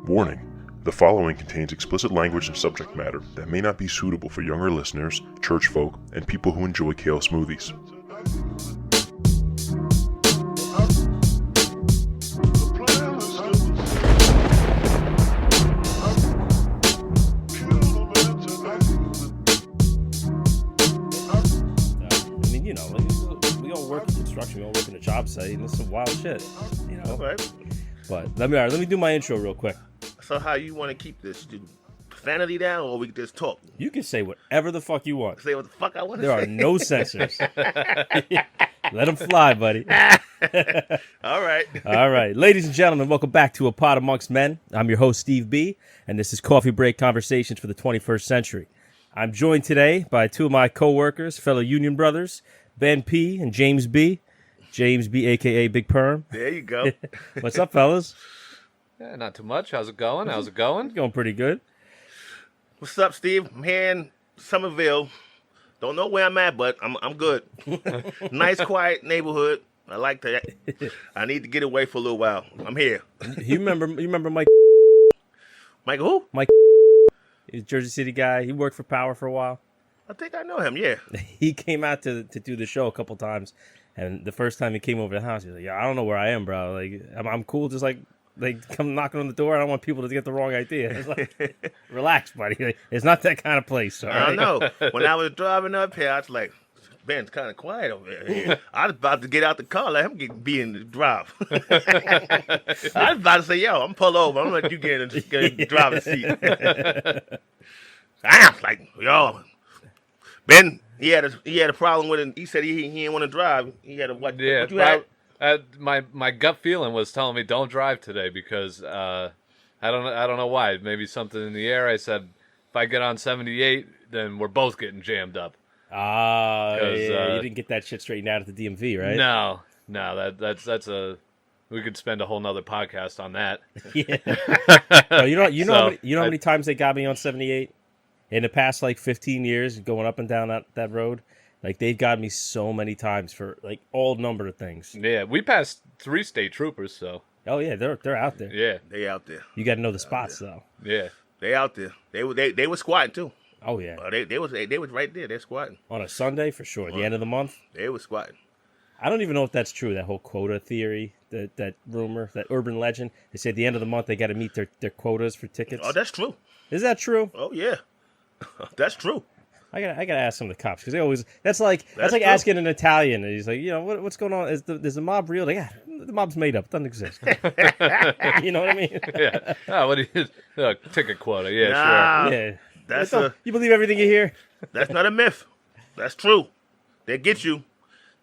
Warning: the following contains explicit language and subject matter that may not be suitable for younger listeners, church folk, and people who enjoy kale smoothies. We all work in construction, we all work in a job site, and it's some wild shit, you know. Right. But let me do my intro real quick. So how you want to keep this? Profanity down, or we can just talk? You can say whatever the fuck you want. Say what the fuck I want to There say. are no censors. Let them fly, buddy. All right. All right. Ladies and gentlemen, welcome back to APodAmongstMen. I'm your host, Steve B., and this is Coffee Break Conversations for the 21st Century. I'm joined today by two of my coworkers, fellow union brothers, Ben P. and James B. James B., a.k.a. Big Perm. There you go. What's up, fellas? Yeah, not too much. How's it going? Going pretty good. What's up, Steve? I'm here in Somerville. Don't know where I'm at, but I'm good. Nice, quiet neighborhood. I like that. I need to get away for a little while. I'm here. You remember Mike? Michael who? Mike, he's a Jersey City guy. He worked for Power for a while. I think I know him, yeah. He came out to do the show a couple times, and the first time he came over to the house, he was like, "Yeah, I don't know where I am, bro. Like, I'm cool. Just like come knocking on the door. I don't want people to get the wrong idea." It's like, relax, buddy. It's not that kind of place. All right? I know. When I was driving up here, I was like, Ben's kind of quiet over here. I was about to get out the car, let him be in the drive. I was about to say, yo, I'm pull over. I'm going to let you get in the driver's seat. I was like, yo, Ben, he had a problem with it. He said he didn't want to drive. He had a what? Yeah, what you had? my gut feeling was telling me don't drive today because I don't know why. Maybe something in the air. I said if I get on 78, then we're both getting jammed up. Yeah, you didn't get that shit straightened out at the DMV, right? No, that's a. We could spend a whole nother podcast on that. Yeah. No, you know how many times they got me on 78 in the past like 15 years going up and down that road. Like they've got me so many times for like all number of things. Yeah, we passed 3 state troopers, so. Oh yeah, they're out there. Yeah, They out there. You got to know the spots though. yeah. They out there. They were squatting too. Oh yeah, They was right there. They're squatting. on a Sunday for sure. At the end of the month. They was squatting. I don't even know if that's true. That whole quota theory, that rumor, that urban legend. They say at the end of the month they got to meet their quotas for tickets. Oh, that's true. Is that true? Oh yeah, that's true. I gotta ask some of the cops because they always that's like That's true. asking an Italian and he's like, what's going on? Is the mob real? Like, yeah, the mob's made up. It doesn't exist. You know what I mean? Yeah. Oh, what do you ticket quota? Yeah, Nah. sure. Yeah. That's You believe everything you hear? That's not a myth. That's true. They get you.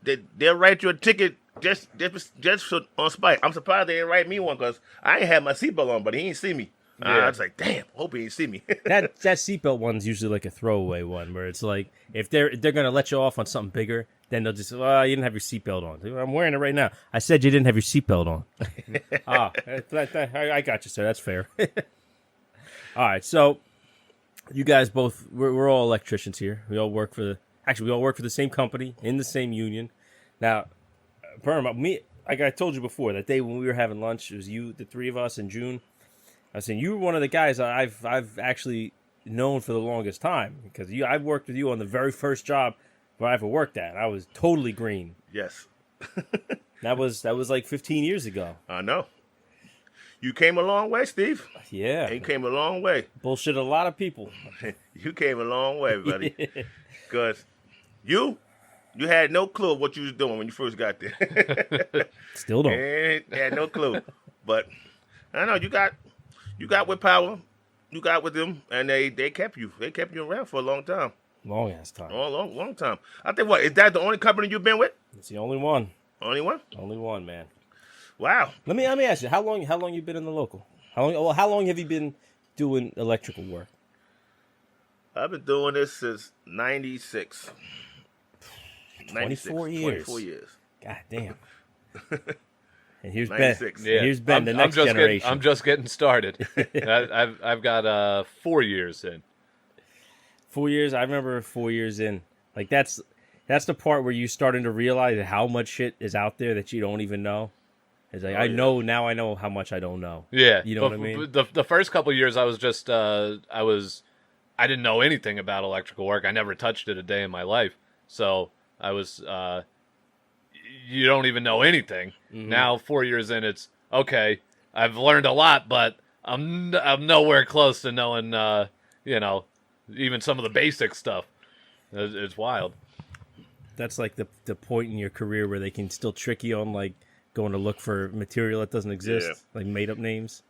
They'll write you a ticket just on spite. I'm surprised they didn't write me one because I ain't had my seatbelt on, but he ain't see me. Yeah. I was like, damn, hope he didn't see me. That seatbelt one's usually like a throwaway one where it's like if they're gonna let you off on something bigger, then they'll just you didn't have your seatbelt on. I'm wearing it right now. I said you didn't have your seatbelt on. I got you, sir. That's fair. All right, so you guys both we're all electricians here. We all work for the same company in the same union. Now, Perm, like I told you before, that day when we were having lunch, it was you, the three of us in June. I was saying you were one of the guys I've actually known for the longest time because I've worked with you on the very first job where I ever worked at. I was totally green. Yes. That was like 15 years ago. I know. You came a long way, Steve. Yeah. You came a long way. Bullshit a lot of people. You came a long way, buddy. Because you had no clue what you was doing when you first got there. Still don't. Had no clue. But I know you got with Power. You got with them, and they kept you. They kept you around for a long time. Long ass time. Long time. I think is that the only company you've been with? It's the only one. Only one? Only one, man. Wow. Let me ask you, how long you been in the local? How long have you been doing electrical work? I've been doing this since 96. 24 years. 24 years. God damn. And here's Ben. 96. Yeah. Here's Ben, the next generation. I'm just getting started. I've got 4 years in. 4 years. I remember 4 years in. Like that's the part where you're starting to realize how much shit is out there that you don't even know. It's like Oh, I yeah. know how much I don't know. Yeah, You know what I mean? The first couple years, I was just I didn't know anything about electrical work. I never touched it a day in my life. So I was you don't even know anything. Now 4 years in, it's okay. I've learned a lot, but I'm nowhere close to knowing even some of the basic stuff. It's wild. That's like the point in your career where they can still trick you on like going to look for material that doesn't exist, like made up names.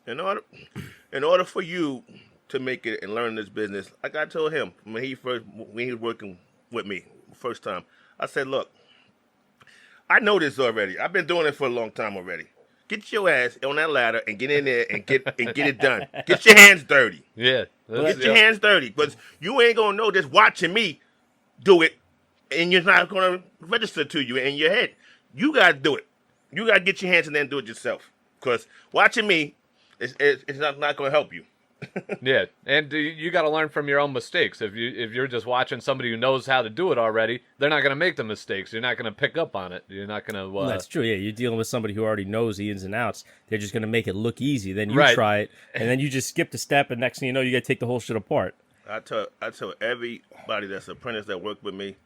In order for you to make it and learn this business, like I told him when he was working with me first time, I said, look, I know this already. I've been doing it for a long time already. Get your ass on that ladder and get in there and get it done. Get your hands dirty. Yeah. Get your hands dirty. Because you ain't going to know just watching me do it, and you're not going to register to you in your head. You got to do it. You got to get your hands in there and do it yourself. Because watching me, it's not going to help you. Yeah, and you got to learn from your own mistakes. If you're just watching somebody who knows how to do it already, they're not going to make the mistakes. You're not going to pick up on it. You're not going to. That's true. Yeah, you're dealing with somebody who already knows the ins and outs. They're just going to make it look easy. Then you Right. try it, and then you just skip the step, and next thing you know, you got to take the whole shit apart. I tell everybody that's an apprentice that work with me,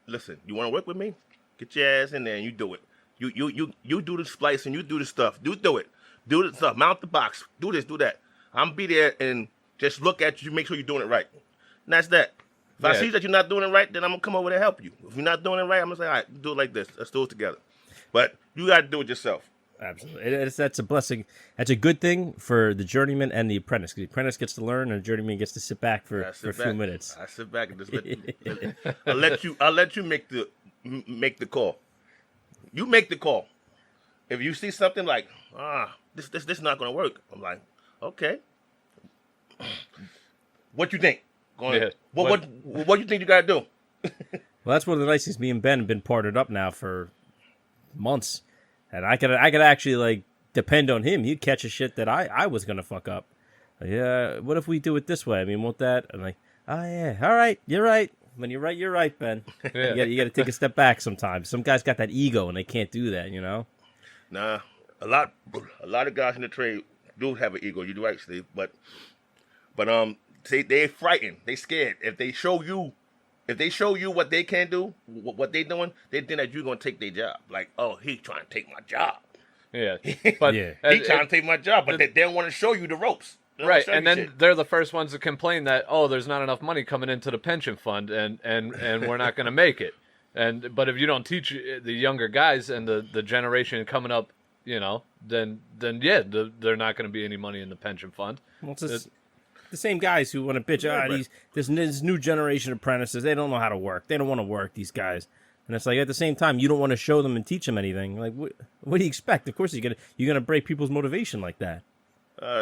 listen, you want to work with me? Get your ass in there and you do it. You do the splicing, you do the stuff. Do it. Do the stuff. Mount the box. Do this, do that. I'm be there and just look at you, make sure you're doing it right. And that's that. If I Yeah. see that you're not doing it right, then I'm gonna come over there and help you. If you're not doing it right, I'm gonna say, all right, do it like this. Let's do it together. But you gotta do it yourself. Absolutely, that's a blessing. That's a good thing for the journeyman and the apprentice. 'Cause the apprentice gets to learn, and the journeyman gets to sit back for a few minutes. I sit back and just I'll let you make the call. You make the call. If you see something like, this is not gonna work, I'm like, okay. What you think? Yeah. What you think you gotta do? Well, that's one of the nice things. Me and Ben have been partnered up now for months, and I could actually like depend on him. He'd catch a shit that I was gonna fuck up. Like, yeah, what if we do it this way? I mean, won't that? I'm like, oh yeah, all right, you're right. When you're right, Ben. Yeah. You got to take a step back sometimes. Some guys got that ego and they can't do that, you know. Nah, a lot of guys in the trade do have an ego. You're right, Steve. But they're frightened. They scared. If they show you what they can do, what they doing, they think that you're gonna take their job. Like, oh, he's trying to take my job. Yeah, but Yeah. He's trying to take my job, but they don't want to show you the ropes. They don't wanna right, show and you then shit. they're the first ones to complain that there's not enough money coming into the pension fund, and we're not going to make it. But if you don't teach the younger guys and the generation coming up, then yeah, they're not going to be any money in the pension fund. Well, it's just the same guys who want to bitch. Right. This new generation of apprentices, they don't know how to work. They don't want to work. These guys, and it's like at the same time, you don't want to show them and teach them anything. Like, what do you expect? Of course, you're gonna break people's motivation like that.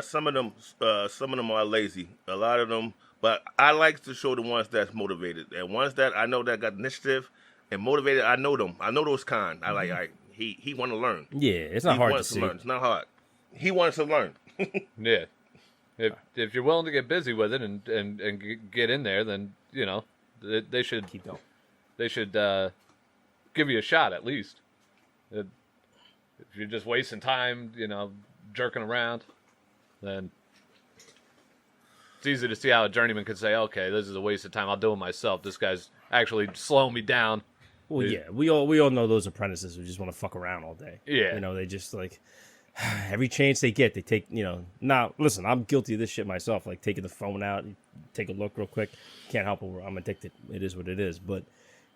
Some of them are lazy. A lot of them, but I like to show the ones that's motivated and ones that I know that got initiative and motivated. I know them. I know those kind. I like. He want to learn. Yeah, it's not He hard to wants see. learn. It's not hard. He wants to learn. Yeah, if you're willing to get busy with it and get in there, then they should Keep going. they should give you a shot at least. If you're just wasting time, jerking around, then it's easy to see how a journeyman could say, okay, this is a waste of time. I'll do it myself. This guy's actually slowing me down. Well, yeah, we all know those apprentices who just want to fuck around all day. Yeah. They just like every chance they get, they take. Now listen, I'm guilty of this shit myself. Like taking the phone out, and take a look real quick. Can't help it. I'm addicted. It is what it is. But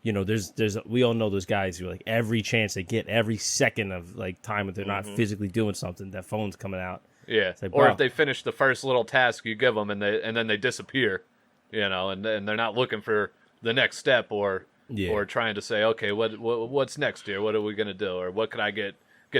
there's we all know those guys who like every chance they get, every second of like time when they're not physically doing something, that phone's coming out. Yeah, like, or wow. if they finish the first little task you give them and then they disappear, and they're not looking for the next step or trying to say, okay, what's next here? What are we gonna do, or what could I get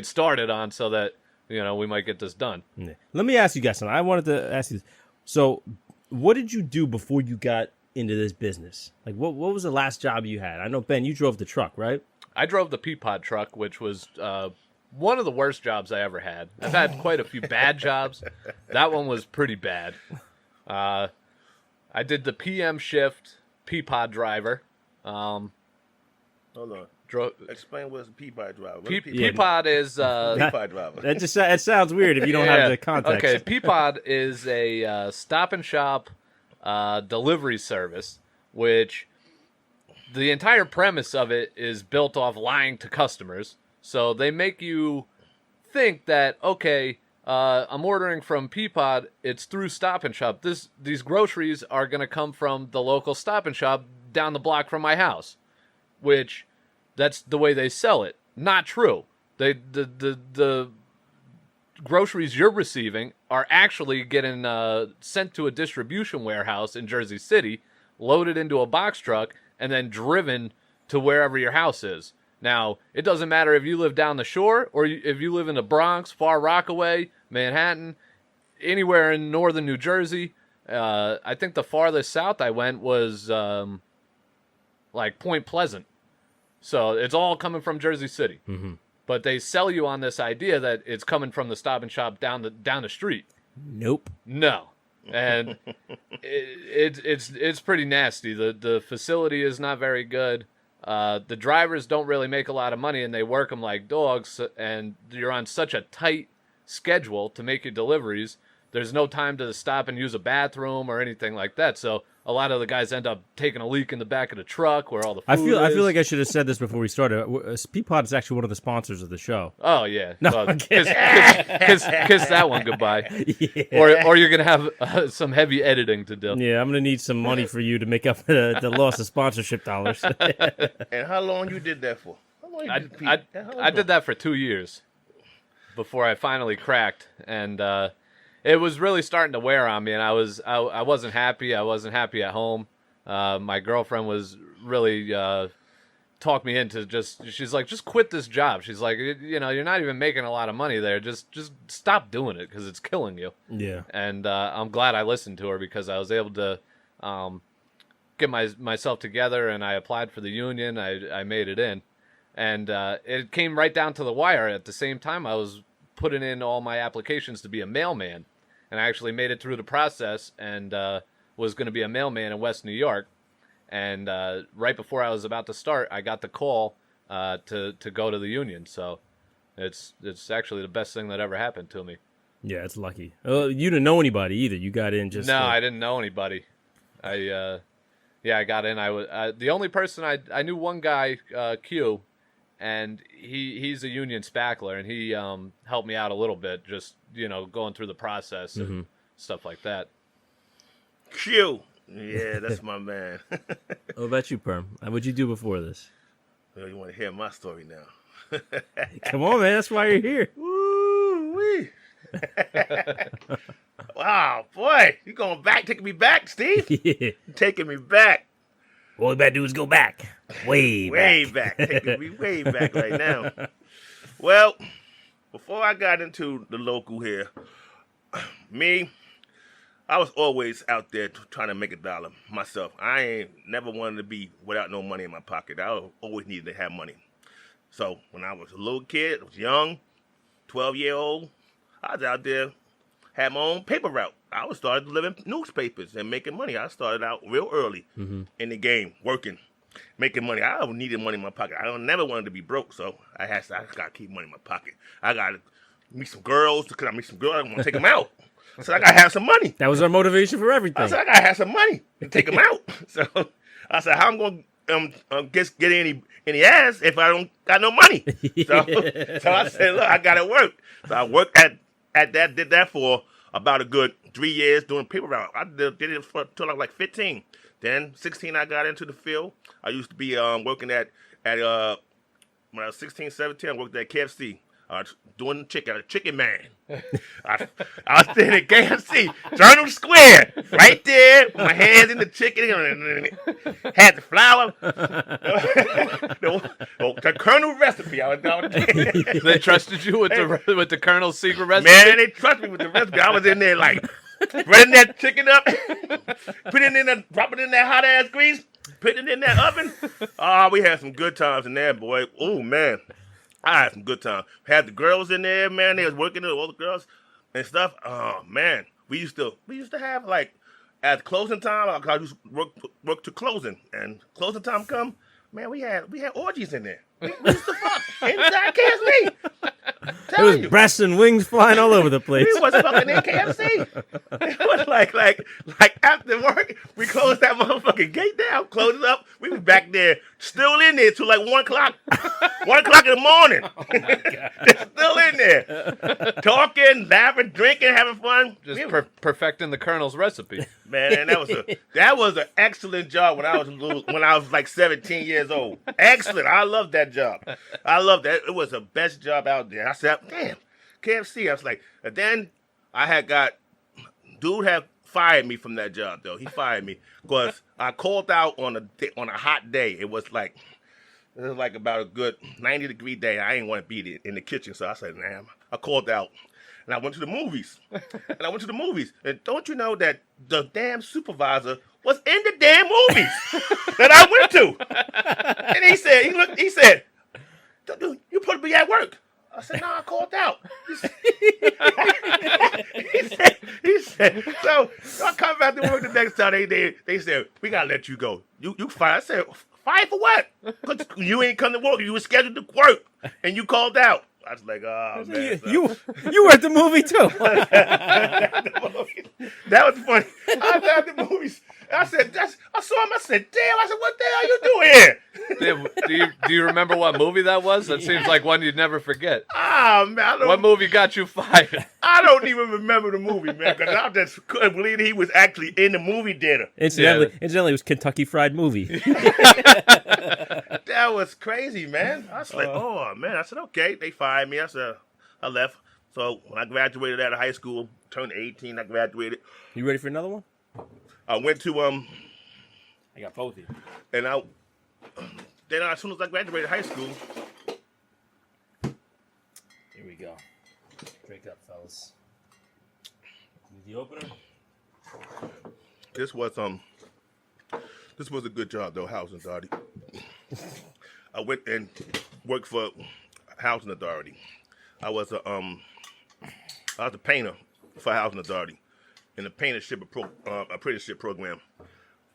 started on so that we might get this done. Yeah. Let me ask you guys something. I wanted to ask you this. So, what did you do before you got into this business? Like, what was the last job you had? I know, Ben, you drove the truck, right? I drove the APod truck, which was one of the worst jobs I ever had. I've had quite a few bad jobs. That one was pretty bad. I did the PM shift, APod driver. Hold on. Explain what's a Peapod driver. Peapod is Peapod driver. That sounds weird if you don't have the context. Okay, Peapod is a Stop and Shop delivery service, which the entire premise of it is built off lying to customers. So they make you think that, okay, I'm ordering from Peapod, it's through Stop and Shop. These groceries are going to come from the local Stop and Shop down the block from my house, which that's the way they sell it. Not true. The groceries you're receiving are actually getting sent to a distribution warehouse in Jersey City, loaded into a box truck, and then driven to wherever your house is. Now, it doesn't matter if you live down the shore or if you live in the Bronx, Far Rockaway, Manhattan, anywhere in northern New Jersey. I think the farthest south I went was like Point Pleasant. So it's all coming from Jersey City. Mm-hmm. But they sell you on this idea that it's coming from the Stop and Shop down the street. Nope. No. And it's pretty nasty. The facility is not very good. The drivers don't really make a lot of money, and they work them like dogs, and you're on such a tight schedule to make your deliveries. There's no time to stop and use a bathroom or anything like that. So a lot of the guys end up taking a leak in the back of the truck where all the food is. I feel like I should have said this before we started. Peapod is actually one of the sponsors of the show. Oh, yeah. No, well, kiss that one goodbye. Yeah. Or you're going to have some heavy editing to do. Yeah, I'm going to need some money for you to make up the loss of sponsorship dollars. And how long you did that for? How long you I did that for 2 years before I finally cracked. And it was really starting to wear on me, and I wasn't happy. I wasn't happy at home. My girlfriend was really talked me into she's like, just quit this job. She's like, you're not even making a lot of money there. Just stop doing it because it's killing you. Yeah. And I'm glad I listened to her because I was able to get myself together, and I applied for the union. I made it in, and it came right down to the wire. At the same time, I was putting in all my applications to be a mailman, and I actually made it through the process and was going to be a mailman in West New York. And right before I was about to start, I got the call to go to the union. So it's actually the best thing that ever happened to me. Yeah, it's lucky. You didn't know anybody either. You got in just... No, I didn't know anybody. I got in. The only person I knew one guy, Q, and he's a union spackler, and he helped me out a little bit, just going through the process and stuff like that. Q, yeah, that's my man. What about you, Perm? What'd you do before this? Well, you want to hear my story now? Come on, man. That's why you're here. Woo-wee. Wow, boy, you going back, taking me back, Steve? Yeah. Taking me back. All we gotta do is go back. Way back. Taking me way back right now. Well, before I got into the local here, I was always out there trying to make a dollar myself. I ain't never wanted to be without no money in my pocket. I always needed to have money. So when I was a little kid, I was young, 12-year-old, I was out there, had my own paper route. I was started delivering newspapers and making money. I started out real early in the game, working, making money. I needed money in my pocket. I never wanted to be broke, so I got to keep money in my pocket. I got to meet some girls. Because I meet some girls, I want to take them out. So I got to have some money. That was our motivation for everything. I said, I got to have some money to take them out. So I said, how I'm going to get any ass if I don't got no money? So I said, look, I got to work. So I worked at that, did that for about a good 3 years doing paper route. I did it until I was like 15. Then 16, I got into the field. I used to be working at when I was 16, 17, I worked at KFC. Doing chicken man. I was sitting at KFC, Journal Square, right there, with my hands in the chicken, had the flour, the Colonel recipe. I was They trusted you with the Colonel's secret recipe? Man, they trusted me with the recipe. I was in there like, running that chicken up, putting it in there, dropping it in that hot ass grease, putting it in that oven. Oh, we had some good times in there, boy. Oh, man. I had some good time. Had the girls in there, man. They was working with all the girls and stuff. Oh man, we used to have like at closing time. I used to work to closing, and closing time come. Man, we had orgies in there. We used to fuck inside KFC. There was breasts and wings flying all over the place. We was fucking in KFC. It was like after work, we closed that motherfucking gate down, closed it up. We was back there, still in there till like 1 o'clock. 1 o'clock in the morning. Oh my God. Still in there. Talking, laughing, drinking, having fun. Just perfecting the Colonel's recipe. Man, that was an excellent job when I was like 17 years old. Excellent. I loved that job. I loved that. It was the best job out there. I said, damn, KFC. I was like, and then dude had fired me from that job though. He fired me because I called out on a hot day. It was like about a good 90-degree day. I didn't want to be in the kitchen, so I said, damn. I called out. And I went to the movies. And don't you know that the damn supervisor was in the damn movies that I went to? And he said, you supposed to be at work. I said, no, I called out. He said, so I come back to work the next time. They said, we got to let you go. You fired. I said, fired for what? Because you ain't come to work. You were scheduled to work. And you called out. I was like, oh, man. You were at the movie, too. That was funny. I was at the movies. I said, I saw him. I said, damn. I said, what the hell you doing here? Do you remember what movie that was? That seems like one you'd never forget. Ah, man. What movie got you fired? I don't even remember the movie, man, because I just couldn't believe he was actually in the movie theater. Incidentally, it was Kentucky Fried Movie. That was crazy, man. I was like, oh, man. I said, okay. They fired me. I said, I left. So when I graduated out of high school, turned 18, I graduated. You ready for another one? I went to, I got both of you. and then as soon as I graduated high school, Here we go. Drink up, fellas. Need the opener? this was a good job, though, housing authority. I went and worked for housing authority. I was a painter for housing authority in the apprenticeship program.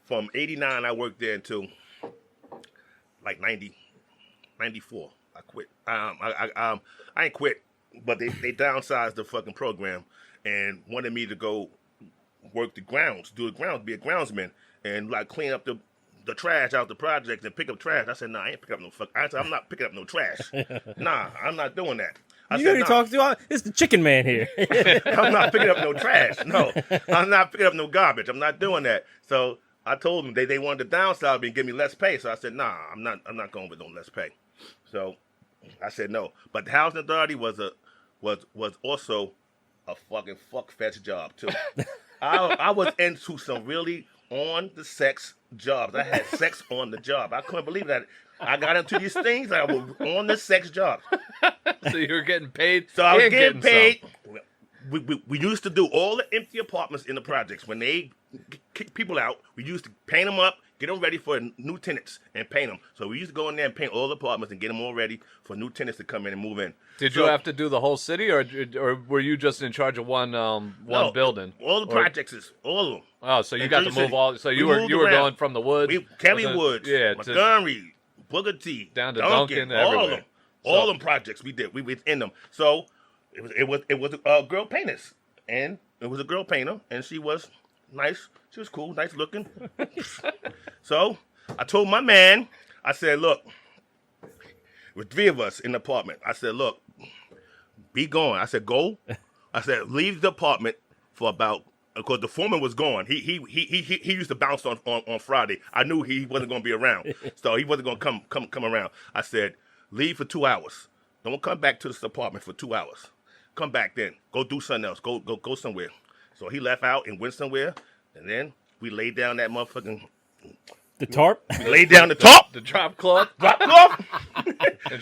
From 89, I worked there until like 94. I quit. I ain't quit, but they downsized the fucking program and wanted me to go work the grounds, be a groundsman, and like clean up the trash out the projects and pick up trash. I said, nah, I ain't pick up no fuck. I said, I'm not picking up no trash. Nah, I'm not doing that. You already talked to? It's the chicken man here. I'm not picking up no trash. No, I'm not picking up no garbage. I'm not doing that. So I told them they wanted to downsize me and give me less pay. So I said, nah, I'm not going with no less pay. So I said no. But the housing authority was also a fucking fuck-fetch job too. I was into some really on the sex jobs. I had sex on the job. I couldn't believe that. I got into these things. I was on the sex jobs. So you were getting paid. So I was getting paid. We used to do all the empty apartments in the projects. When they kick people out, we used to paint them up, get them ready for new tenants, and paint them. So we used to go in there and paint all the apartments and get them all ready for new tenants to come in and move in. Did you have to do the whole city, or were you just in charge of one building? All the projects, all of them. Oh, so you got to move all. So you were going from the woods, Kelly Woods, Montgomery, Booker T, down to Duncan, all of everywhere. them. All them projects we did, we was in them. So it was a girl painters, and it was a girl painter, and she was nice. She was cool, nice looking. So I told my man, I said, look, with 3 of us in the apartment. I said, look, be gone. I said, go. I said, leave the apartment for about. Because the foreman was gone. He used to bounce on Friday. I knew he wasn't going to be around, so he wasn't going to come around. I said, leave for 2 hours. Don't come back to this apartment for 2 hours. Come back then. Go do something else. Go somewhere. So he left out and went somewhere, and then we laid down that motherfucking. The tarp? We laid down the top. The drop cloth. Drop cloth.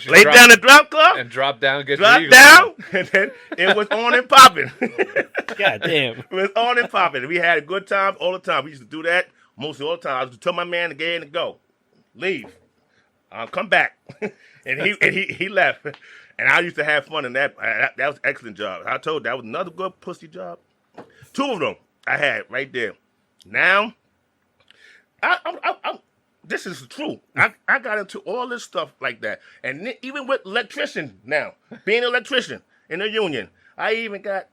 Laid down the drop cloth. And drop down. Drop down. And then it was on and popping. God damn. It was on and popping. We had a good time all the time. We used to do that mostly all the time. I used to tell my man to get in and go. Leave. Come back. and he left. And I used to have fun in that. That was an excellent job. I told you, that was another good pussy job. 2 of them I had right there. Now, this is true. I got into all this stuff like that. And even with electrician now, being an electrician in a union, I even got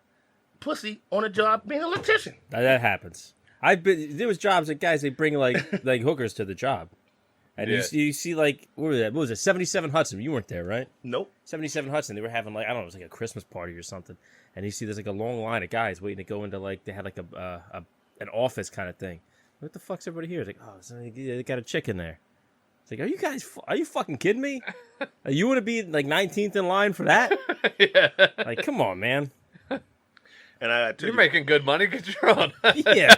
pussy on a job being an electrician. That happens. There was jobs that guys, they bring like hookers to the job. And you see like, what was it, 77 Hudson? You weren't there, right? Nope. 77 Hudson, they were having like, I don't know, it was like a Christmas party or something. And you see there's like a long line of guys waiting to go into like, they had like an office kind of thing. What the fuck's everybody here? It's like, oh, so they got a chick in there. It's like, are you fucking kidding me? You want to be like 19th in line for that? Yeah. Like, come on, man. And You're making good money. Get your own. Yeah.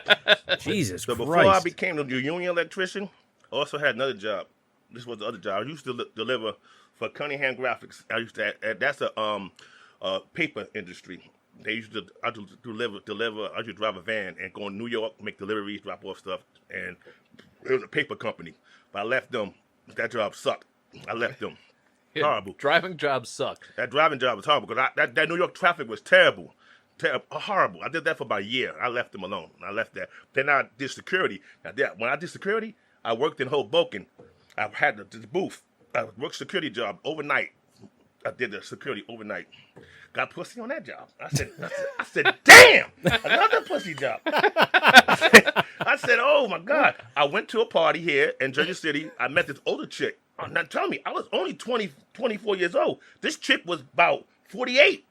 Jesus So Christ. before I became a union electrician, I also had another job. This was the other job. I used to deliver for Cunningham Graphics. That's a paper industry. I used to deliver. I used to drive a van and go to New York, make deliveries, drop off stuff, and it was a paper company. But I left them. That job sucked. I left them. Yeah, Horrible. Driving jobs suck. That driving job was horrible because that New York traffic was terrible. Horrible. I did that for about a year. I left them alone. I left that. Then I did security. When I did security, I worked in Hoboken. I had the booth. I worked security job overnight. I did the security overnight. Got pussy on that job. I said, damn, another pussy job. I said, oh my God. I went to a party here in Jersey City. I met this older chick. Now tell me, I was only 24 years old. This chick was about 48.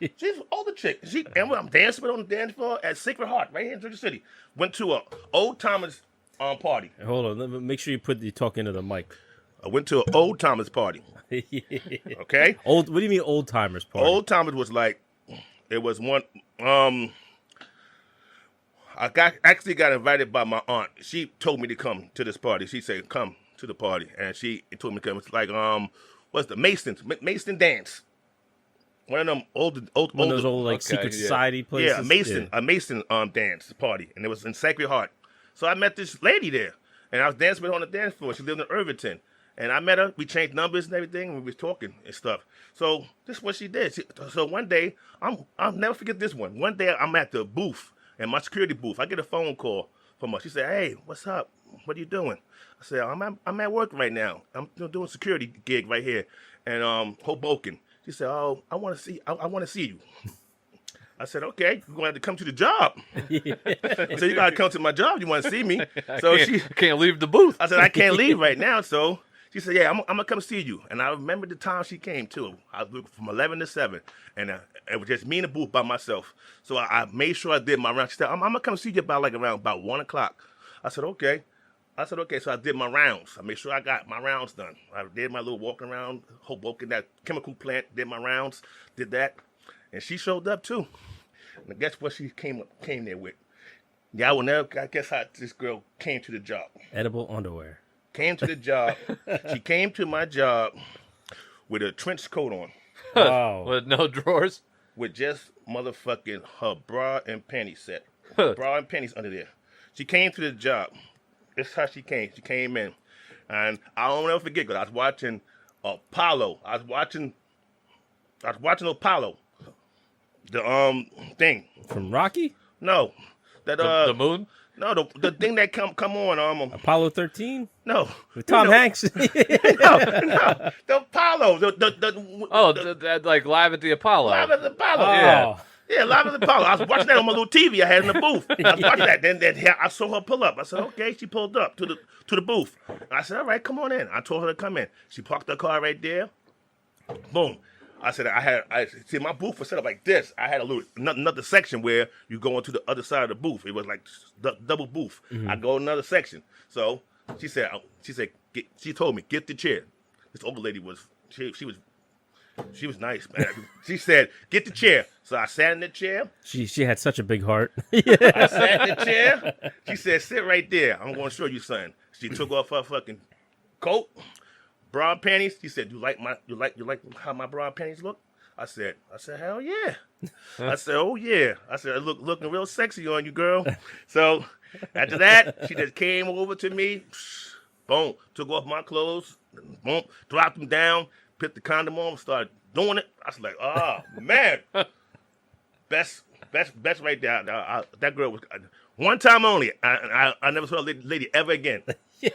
She's an older chick. And I'm dancing with her on the dance floor at Sacred Heart, right here in Jersey City. Went to a old timers party. Hold on, make sure you talk into the mic. I went to an old timers party. Okay. What do you mean old timers party? Old timers was like, it was one. I actually got invited by my aunt. She told me to come to this party. She said, "Come to the party," and she told me to come. It's like what's the Mason dance? One of them One of those old like secret society places. Yeah, a Mason dance party, and it was in Sacred Heart. So I met this lady there, and I was dancing with her on the dance floor. She lived in Irvington, and I met her. We changed numbers and everything, and we was talking and stuff. So this is what she did. So one day, I'll never forget this one. One day I'm at the booth, in my security booth. I get a phone call from her. She said, "Hey, what's up? What are you doing?" I said, I'm at work right now. I'm doing a security gig right here in Hoboken. She said, "Oh, I want to see you." I said, "Okay, you're going to have to come to the job." So you got to come to my job. You want to see me? So I can't leave the booth. I said, "I can't leave right now." So she said, "Yeah, I'm going to come see you." And I remember the time she came too. I was from 11 to 7. And it was just me in the booth by myself. So I made sure I did my rounds. She said, I'm going to come see you around about 1 o'clock. I said, "Okay." So I did my rounds. I made sure I got my rounds done. I did my little walking around Hoboken, that chemical plant, did my rounds, did that. And she showed up too. And guess what she came there with? Yeah, I guess how this girl came to the job. Edible underwear. Came to the job. She came to my job with a trench coat on. Wow. With no drawers. With just motherfucking her bra and panty set. Bra and panties under there. She came to the job. This is how she came. She came in. And I'll never forget because I was watching Apollo. I was watching Apollo. The thing. From Rocky? No. That The moon? No, the thing that come on Apollo 13? No. With Tom Hanks? No. The Apollo. That like Live at the Apollo. Live at the Apollo. Oh. Yeah. Yeah, Live at the Apollo. I was watching that on my little TV I had in the booth. I was watching that. Then I saw her pull up. I said, "Okay." She pulled up to the booth. I said, "All right, come on in." I told her to come in. She parked her car right there. Boom. I said, I see my booth was set up like this. I had another section where you go into the other side of the booth. It was like double booth. I go another section. So she told me, "Get the chair." This older lady she was nice, man. She said, "Get the chair." So I sat in the chair. She had such a big heart. I sat in the chair. She said, "Sit right there. I'm going to show you something." She took off her fucking coat, bra and panties. She said, "You like how my bra and panties look?" I said, "Hell yeah." I said, "Oh yeah." I said, looking real sexy on you, girl." So after that, she just came over to me. Boom, took off my clothes. Boom, dropped them down. Put the condom on, started doing it. I was like, "Oh man, best right there." That girl was one time only. I never saw a lady ever again.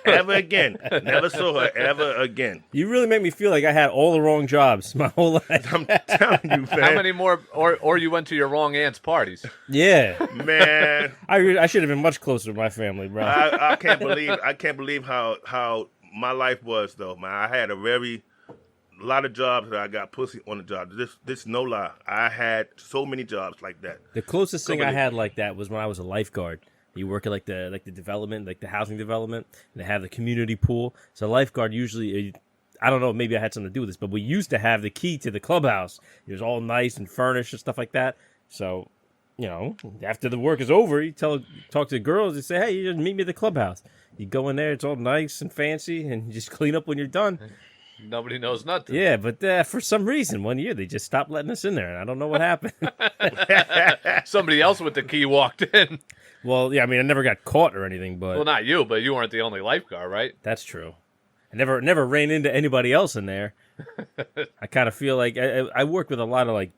Ever again. Never saw her ever again. You really make me feel like I had all the wrong jobs my whole life. I'm telling you, man. How many more? Or you went to your wrong aunt's parties? Yeah. Man, I should have been much closer to my family, bro. I can't believe how my life was though, man. I had a lot of jobs that I got pussy on the job. This no lie. I had so many jobs like that. The closest thing I had like that was when I was a lifeguard. You work at like the development, like the housing development, and they have the community pool. So lifeguard usually, I don't know, maybe I had something to do with this, but we used to have the key to the clubhouse. It was all nice and furnished and stuff like that. So, you know, after the work is over, you talk to the girls and say, hey, you just meet me at the clubhouse. You go in there, it's all nice and fancy, and you just clean up when you're done. Nobody knows nothing. Yeah, but for some reason, one year they just stopped letting us in there, and I don't know what happened. Somebody else with the key walked in. Well, yeah, I mean, I never got caught or anything, but Well, not you, but you weren't the only lifeguard, right? that's true. I never ran into anybody else in there. I kind of feel like I work with a lot of like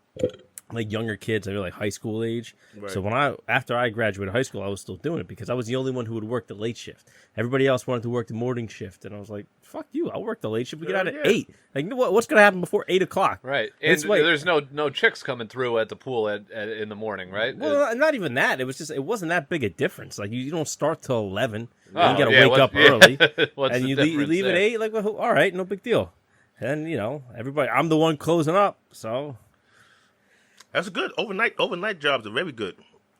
younger kids. They're like high school age. Right. So after I graduated high school, I was still doing it because I was the only one who would work the late shift. Everybody else wanted to work the morning shift, and I was like, "Fuck you! I'll work the late shift. We get out at 8. Like, you know what's going to happen before 8 o'clock? Right. And It's like- there's no chicks coming through at the pool in the morning, right? Well, not even that. It wasn't that big a difference. Like you don't start till 11. Oh, you got to yeah, wake up yeah. early, What's and the you difference leave at there? 8. Like, well, all right, no big deal. And you know, everybody. I'm the one closing up, so That's good. Overnight jobs are very good.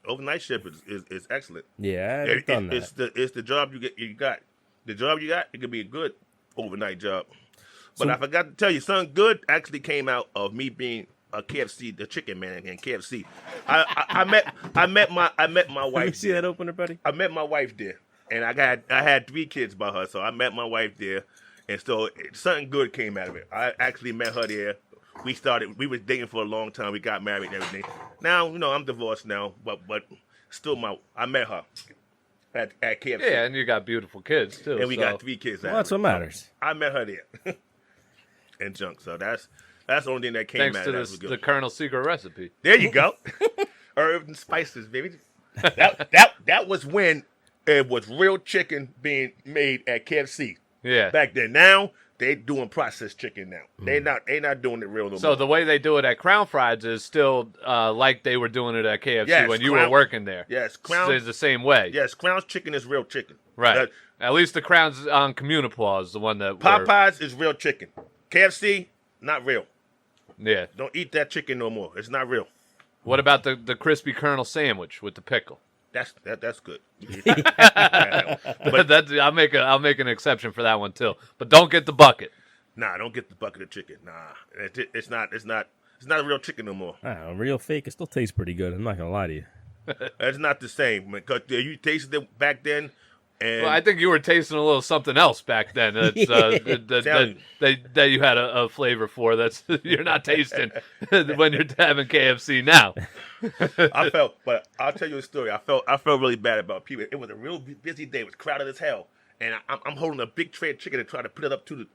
Overnight shift is excellent. yeah, I've done that. It's the job you got. The job you got, it could be a good overnight job. But So- I forgot to tell you, something good actually came out of me being a KFC, the chicken man in KFC. I met my Let me wife. see that opener, buddy. I met my wife there, and I had 3 kids by her, so I met my wife there, and so something good came out of it. I actually met her there. We were dating for a long time. We got married and everything. Now, you know, I'm divorced now, but still I met her at KFC. Yeah, and you got beautiful kids too. And we so- got 3 kids. Well, out that's of what it. matters. I met her there. And junk. So that's the only thing that came Thanks out to of that was the good. Colonel's secret recipe. There you go. Herbs and spices, baby. That was when it was real chicken being made at KFC Yeah. back then. Now they doing processed chicken now. They not doing it real no So more. the way they do it at Crown Frieds is still like they were doing it at KFC Yes, when you Crown- were working there. Yes, Crown. It's the same way. Yes, Crown's chicken is real chicken. Right. At least the Crown's on Communipaw is the one that were- Popeyes is real chicken. KFC, not real. Yeah. Don't eat that chicken no more. It's not real. What about the crispy Colonel sandwich with the pickle? That's good. But that's I'll make an exception for that one too. But don't get the bucket. Nah, don't get the bucket of chicken. Nah, it's not a real chicken no more. I don't know, real fake. It still tastes pretty good. I'm not gonna lie to you. It's not the same because you tasted it back then, and Well, I think you were tasting a little something else back then. That's, that you had a flavor for. That's you're not tasting when you're having KFC now. I felt. But I'll tell you a story. I felt really bad about people. It was a real busy day. It was crowded as hell, and I'm holding a big tray of chicken and trying to put it up to the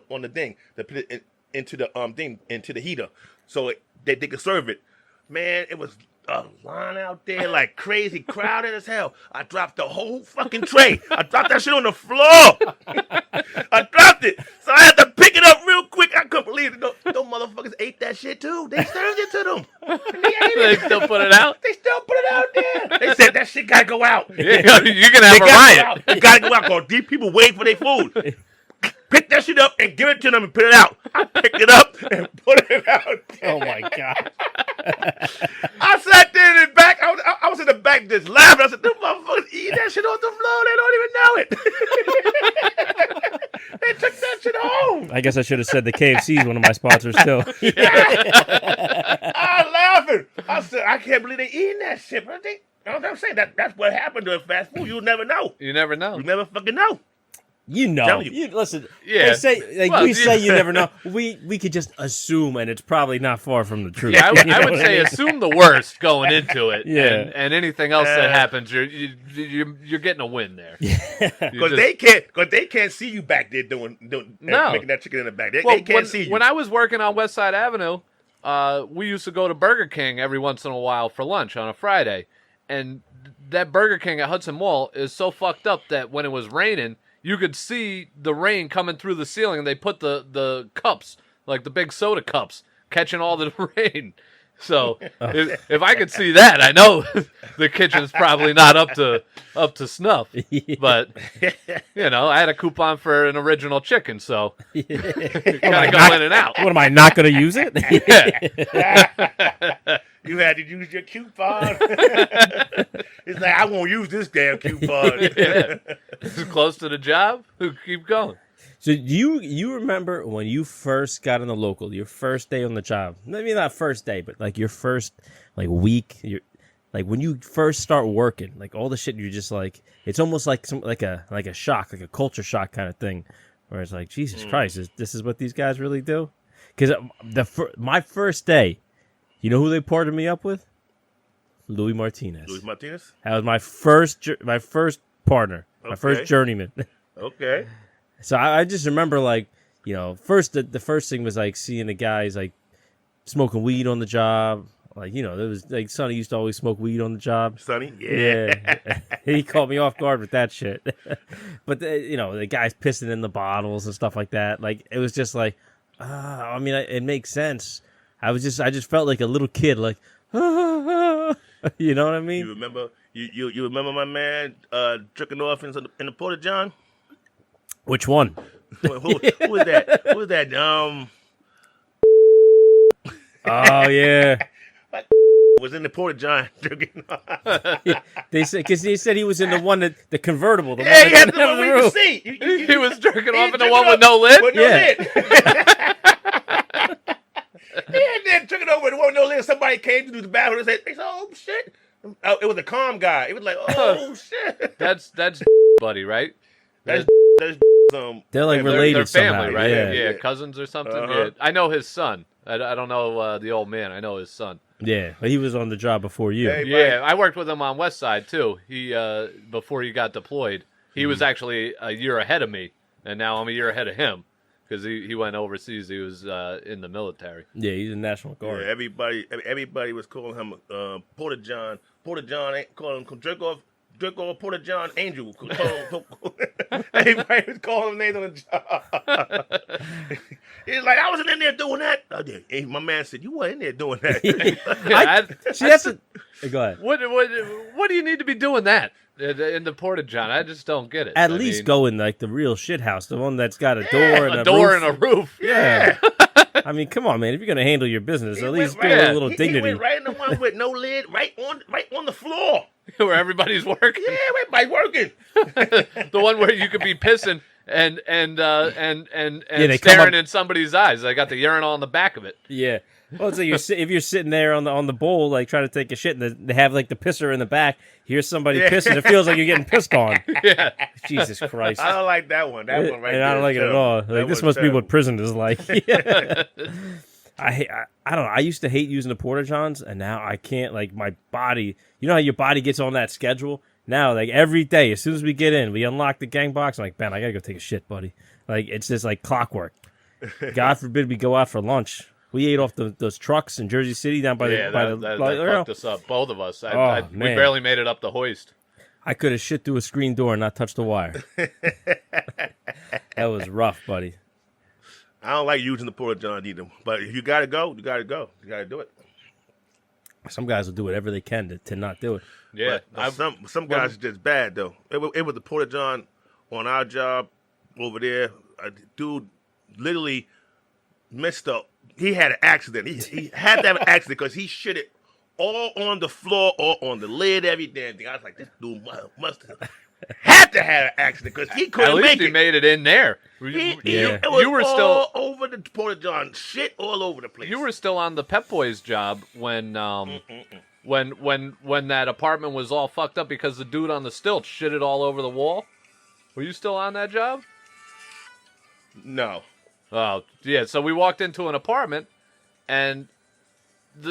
on the thing to put it into the heater so they could serve it. Man, it was a line out there like crazy, crowded as hell. I dropped the whole fucking tray. I dropped that shit on the floor. I dropped it. So I had to pick it up real quick. I couldn't believe it. Those motherfuckers ate that shit too. They served it to them. And they ate They it. still put it out. They still put it out there. They said that shit gotta go out. Yeah, you can have It a gotta riot. go out. It gotta go out because these people wait for their food. Pick that shit up and give it to them and put it out. I picked it up and put it out. Oh my god. I sat there in the back. I was in the back just laughing. I said, "Them motherfuckers eat that shit on the floor. They don't even know it." They took that shit home. I guess I should have said the KFC is one of my sponsors too. I was laughing. I said, "I can't believe they eating that shit." But you know what I'm saying? That's what happened to fast food. You'll never know. You never know. You never fucking know. You know, Tell you. listen. Yeah. They say like Well, we you- say you never know. We could just assume, and it's probably not far from the truth. Yeah, You know I would what say mean? assume the worst going into it. Yeah. And anything else that happens, you're getting a win there. Because they can't see you back there doing No. making that chicken in the back. They Well, can't see you. when I was working on West Side Avenue, we used to go to Burger King every once in a while for lunch on a Friday. And that Burger King at Hudson Mall is so fucked up that when it was raining, you could see the rain coming through the ceiling, and they put the cups, like the big soda cups, catching all the rain. So if I could see that, I know the kitchen's probably not up to snuff. But I had a coupon for an original chicken, so kind of go in and out. What am I not going to use it? You had to use your coupon. It's like, I won't use this damn coupon. It's close to the job. Keep going. So you remember when you first got in the local, your first day on the job? Maybe not first day, but like your first week, like when you first start working, like all the shit you're just like, it's almost like like a shock, like a culture shock kind of thing, where it's like, Jesus Christ, this is what these guys really do? Because my first day, you know who they partnered me up with? Louis Martinez. Luis Martinez? That was my first partner, my first journeyman. Okay. So I just remember, like, first the first thing was like seeing the guys like smoking weed on the job. Like, there was like Sonny used to always smoke weed on the job. Sonny? Yeah. He caught me off guard with that shit. But the guys pissing in the bottles and stuff like that. Like, it was just like, I mean, it makes sense. I just felt like a little kid, like, you know what I mean? You remember? You remember my man jerking off in the Porta John? Which one? Who was that? Who was that? Oh yeah. Was in the Porta John jerking off. They said he was in the one the convertible. The Yeah, one he had that the one where you see. He was jerking off in the jerking one with off no lid? with no Yeah. lid. Yeah, then took it over the one with no lid. Somebody came to the bathroom and said, "Oh shit!" It was a calm guy. It was like, "Oh shit." That's buddy, right? That's They're like yeah, related They're family, somehow. right? Yeah. Cousins or something. Uh-huh. Yeah. I know his son. I don't know the old man. I know his son. Yeah, but he was on the job before you. Hey, Yeah, I worked with him on West Side too. He before he got deployed, he was actually a year ahead of me, and now I'm a year ahead of him because he went overseas. He was in the military. Yeah, he's in National Guard. Yeah, everybody was calling him Porta John. Porta John ain't calling him jerk off Porta John Angel. Everybody was calling him names on the job. He's like, I wasn't in there doing that. I did. And my man said, you weren't in there doing that. See, that's go ahead. What do you need to be doing that in the Porta John? I just don't get it. At least go in like the real shit house, the one that's got a door and a door roof. and a roof. Yeah. I mean, come on, man. If you're gonna handle your business, at least give it a little dignity. He went right in the one with no lid, right on the floor. Where everybody's working. Yeah, everybody working. The one where you could be pissing and they come staring up- in somebody's eyes. I got the urinal on the back of it. Yeah. Well, it's like if you're sitting there on the bowl, like trying to take a shit, and they have like the pisser in the back. Here's somebody pissing. It feels like you're getting pissed on. Yeah. Jesus Christ. I don't like that one. That one right and there. I don't like it at all. Like, this must be what prison is like. I don't know. I used to hate using the Porta Johns, and now I can't. Like, my body, you know how your body gets on that schedule? Now, like, every day, as soon as we get in, we unlock the gang box. I'm like, Ben, I gotta go take a shit, buddy. Like, it's just like clockwork. God forbid we go out for lunch. We ate off those trucks in Jersey City down by Yeah, the that fucked us up, both of us. We man. barely made it up the hoist. I could have shit through a screen door and not touched the wire. That was rough, buddy. I don't like using the Porta John either. But if you gotta go, you gotta go. You gotta do it. Some guys will do whatever they can to not do it. Yeah, But some guys are just bad though. It was the Porta John on our job over there. A dude literally messed up. He had an accident. He had to have an accident because he shit it all on the floor or on the lid, every damn thing. I was like, this dude must have had to have an accident because he couldn't at least make he it. made it in there. Yeah. It was You were all still over the Porta John, shit all over the place. you were still on the Pep Boys job when that apartment was all fucked up because the dude on the stilts shit it all over the wall. Were you still on that job? No. Oh yeah. So we walked into an apartment, and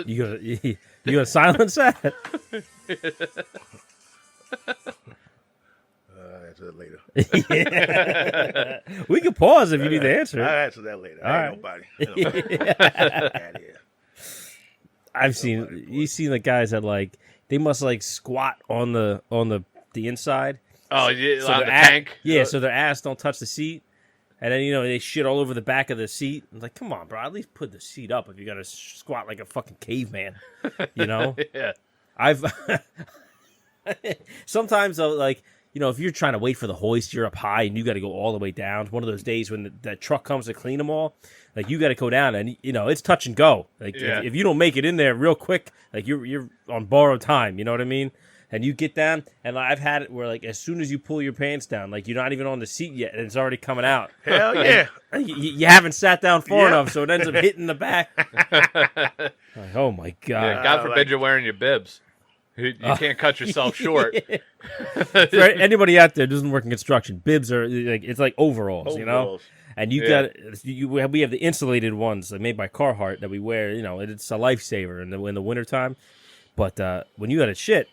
You gonna silence that? Answer that later. We can pause if you need to answer it. I'll answer that later. I ain't nobody. Outta here. You've seen the guys that like they must like squat on the inside Oh, yeah, So on their the ass, tank. yeah, so their ass don't touch the seat, and then they shit all over the back of the seat. I'm like, come on, bro, at least put the seat up if you gotta squat like a fucking caveman, you know. Yeah. I've sometimes though, like if you're trying to wait for the hoist, you're up high and you got to go all the way down. One of those days when the truck comes to clean them all, like you got to go down and it's touch and go. Like if you don't make it in there real quick, like you're on borrowed time. You know what I mean? And you get down, and I've had it where like as soon as you pull your pants down, like you're not even on the seat yet, and it's already coming out. Hell yeah. You haven't sat down far Yep. enough, so it ends up hitting the back. Like, oh my god! Yeah, God forbid you're wearing your bibs. You can't cut yourself short. For anybody out there who doesn't work in construction, bibs are it's like overalls, Overalls. And we have the insulated ones like made by Carhartt that we wear. It's a lifesaver in the wintertime. But when you got a shit,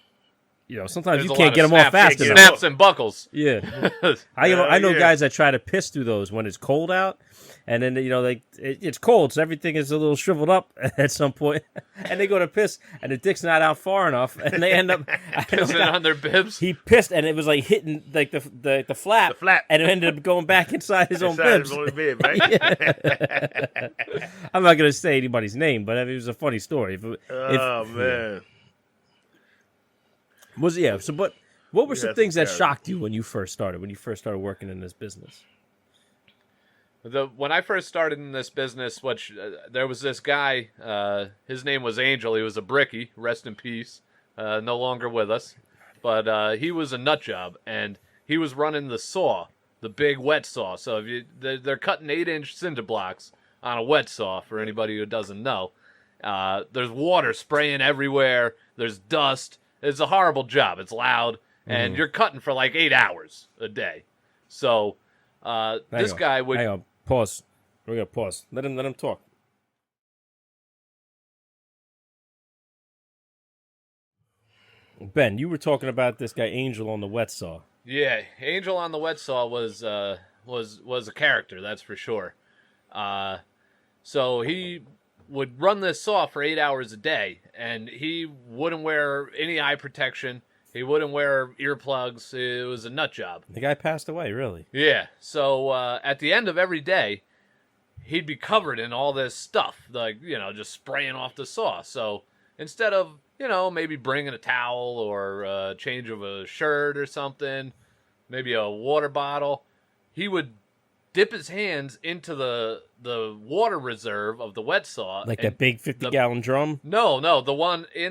sometimes There's you a can't lot get of them off snaps- fast enough. Snaps and buckles. Yeah, I know yeah. guys that try to piss through those when it's cold out, and then it's cold, so everything is a little shriveled up at some point, and they go to piss, and the dick's not out far enough, and they end up Pissing on their bibs. He pissed, and it was like hitting like the flap, The flap. and it ended up going back inside his own Inside bibs. his own bib, right? I'm not gonna say anybody's name, but it was a funny story. Oh man. But what were We some had things some that characters. shocked you when you first started working in this business? When I first started in this business, which there was this guy, his name was Angel. He was a brickie, rest in peace, no longer with us. But he was a nut job, and he was running the saw, the big wet saw. So if they're cutting 8-inch cinder blocks on a wet saw, for anybody who doesn't know. There's water spraying everywhere. There's dust. It's a horrible job. It's loud, and you're cutting for like 8 hours a day. So this guy would... Hang on. Pause. We're gonna pause. Let him talk. Ben, you were talking about this guy Angel on the wet saw. Yeah, Angel on the wet saw was a character, that's for sure. So he would run this saw for 8 hours a day, and he wouldn't wear any eye protection. He wouldn't wear earplugs. It was a nut job. The guy passed away, really. Yeah. So at the end of every day, he'd be covered in all this stuff, like just spraying off the saw. So instead of maybe bringing a towel or a change of a shirt or something, maybe a water bottle, he would dip his hands into the water reserve of the wet saw. Like that big 50-gallon drum? No, the one he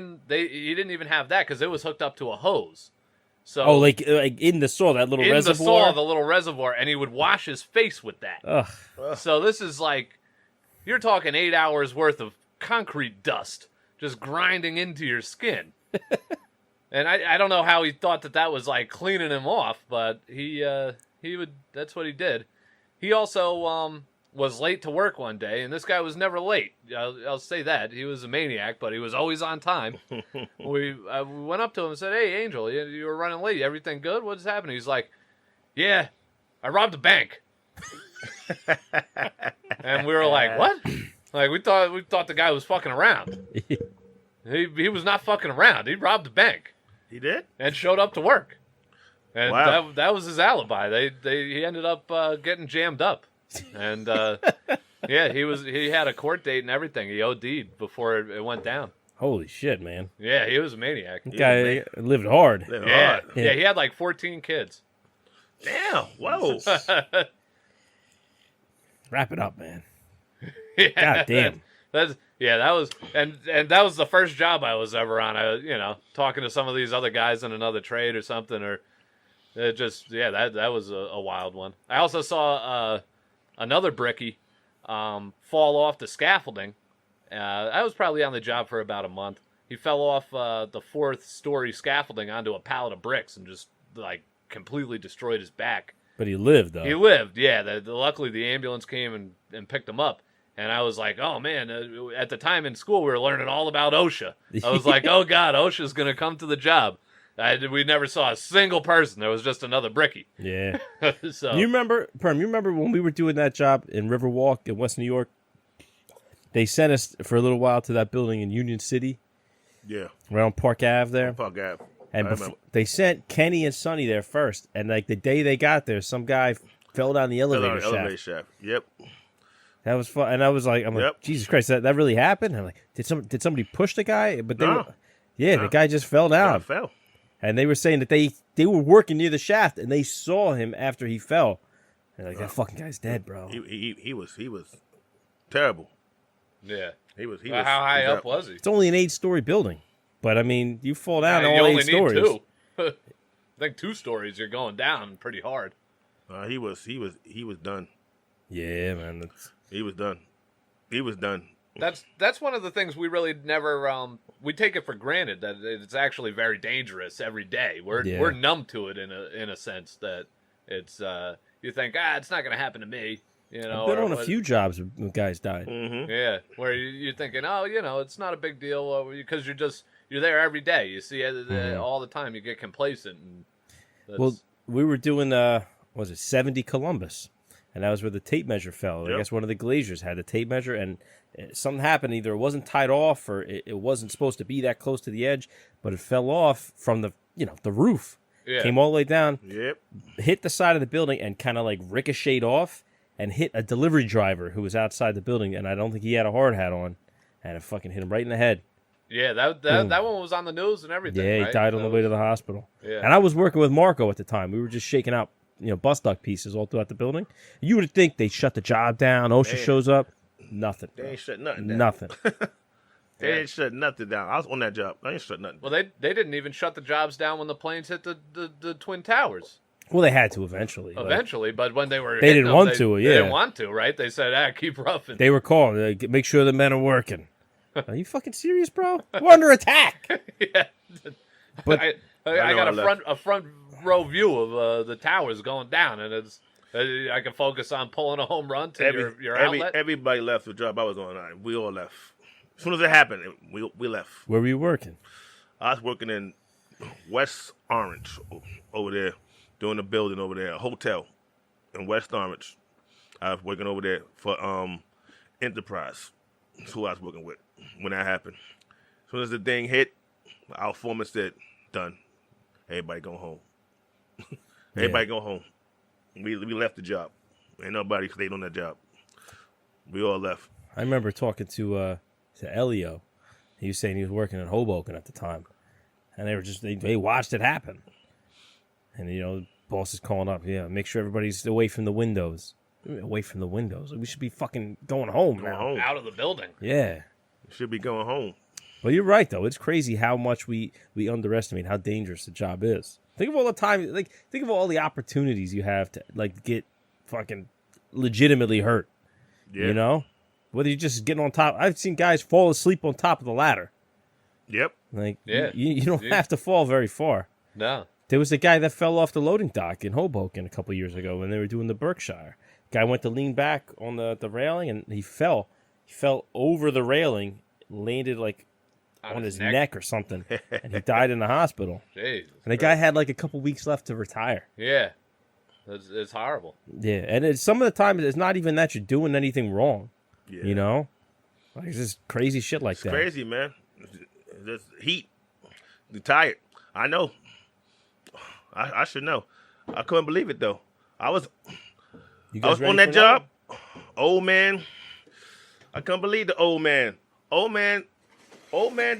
didn't even have that because it was hooked up to a hose. So Oh, like in the saw, that little in reservoir? the saw, the little reservoir, and he would wash his face with that. Ugh. So this is like, you're talking 8 hours worth of concrete dust just grinding into your skin. And I don't know how he thought that was like cleaning him off, but he would. That's what he did. He also was late to work one day, and this guy was never late. I'll say that. He was a maniac, but he was always on time. we went up to him and said, "Hey, Angel, you were running late. Everything good? What's happening?" He's like, "Yeah, I robbed a bank." And we were like, "What?" Like we thought the guy was fucking around. He was not fucking around. He robbed a bank. He did? And showed up to work. And Wow. that was his alibi. He ended up getting jammed up. And yeah, he had a court date and everything. He OD'd before it went down. Holy shit, man. Yeah, he was a maniac. That guy lived hard. Live Yeah. hard. Yeah, he had like 14 kids. Damn. Whoa. Wrap it up, man. Yeah. God damn. That was and that was the first job I was ever on. I talking to some of these other guys in another trade or something, or it just that was a wild one. I also saw another brickie fall off the scaffolding. I was probably on the job for about a month. He fell off the 4th story scaffolding onto a pallet of bricks and just like completely destroyed his back. But he lived, though. He lived, yeah. Luckily, the ambulance came and picked him up. And I was like, oh, man, at the time in school, we were learning all about OSHA. I was like, oh, God, OSHA's going to come to the job. We never saw a single person. There was just another brickie. Yeah. So You remember, Perm, when we were doing that job in Riverwalk in West New York? They sent us for a little while to that building in Union City, Yeah. around Park Ave there. Fuck out. And I remember. they sent Kenny and Sonny there first, and like the day they got there, some guy fell down the elevator shaft. Yep. That was fun, and I was like, Yep. Jesus Christ, that really happened? I'm like, did somebody push the guy? But No. the guy just fell down. I fell. And they were saying that they were working near the shaft, and they saw him after he fell. They're like, that fucking guy's dead, bro. He was terrible. Yeah. He was. Well, how high up was he? It's only an 8-story building, but I mean, you fall down You all only 8 stories. need 2. I think 2 stories, you're going down pretty hard. He was done. Yeah, man. He was done. He was done. That's one of the things we really never we take it for granted that it's actually very dangerous every day. We're numb to it in a sense that it's you think it's not going to happen to me. You know, I've been on a few jobs when guys died. Mm-hmm. Yeah, where you're thinking, it's not a big deal because you're there every day. You see it all the time. You get complacent. And Well, we were doing 70 Columbus, and that was where the tape measure fell. Yep. I guess one of the glaziers had the tape measure, and something happened. Either it wasn't tied off, or it wasn't supposed to be that close to the edge, but it fell off from the roof. Yeah. Came all the way down, Yep. hit the side of the building, and kind of like ricocheted off. And hit a delivery driver who was outside the building, and I don't think he had a hard hat on, and it fucking hit him right in the head. Yeah, that one was on the news and everything. Yeah, he right? died on the way to the hospital. Yeah. And I was working with Marco at the time. We were just shaking out, bus duct pieces all throughout the building. You would think they shut the job down. OSHA shows up. Nothing. They ain't shut nothing down. Nothing. They ain't shut nothing down. I was on that job. I ain't shut nothing. Well, they didn't even shut the jobs down when the planes hit the Twin Towers. Well, they had to eventually. But when they were They hitting didn't them, want to, They yeah. didn't want to, right? They said, keep roughing. They were calling. Make sure the men are working. Are you fucking serious, bro? We're under attack. Yeah. But I I got know a front row view of the towers going down, and it's I can focus on pulling a home run to your outlet. Everybody left the job I was on. We all left. As soon as it happened, we left. where were you working? I was working in West Orange over there, doing a building over there, a hotel in West Orange. I was working over there for Enterprise. That's who I was working with when that happened. As soon as the thing hit, our foreman said, "Done. Everybody go home. Everybody go home." We left the job. Ain't nobody stayed on that job. We all left. I remember talking to Elio. He was saying he was working in Hoboken at the time, and they were just they watched it happen. And the boss is calling up, make sure everybody's away from the windows. Away from the windows. We should be fucking going home Going now. home. Out of the building. Yeah. Should be going home. Well, you're right though. It's crazy how much we underestimate how dangerous the job is. Think of all the time, think of all the opportunities you have to get fucking legitimately hurt. Yeah. Whether you're just getting on top. I've seen guys fall asleep on top of the ladder. Yep. You don't have to fall very far. No. There was a guy that fell off the loading dock in Hoboken a couple years ago when they were doing the Berkshire. Guy went to lean back on the railing and he fell. He fell over the railing, landed on his neck or something, and he died in the hospital. Jesus And the guy had a couple weeks left to retire. Yeah. It's horrible. Yeah, and some of the time it's not even that you're doing anything wrong. Yeah. It's just crazy shit like It's that. crazy, man. Just heat. You're tired. I know. I should know. I couldn't believe it though. I was ready on that for job. Old man. I couldn't believe the old man. Old man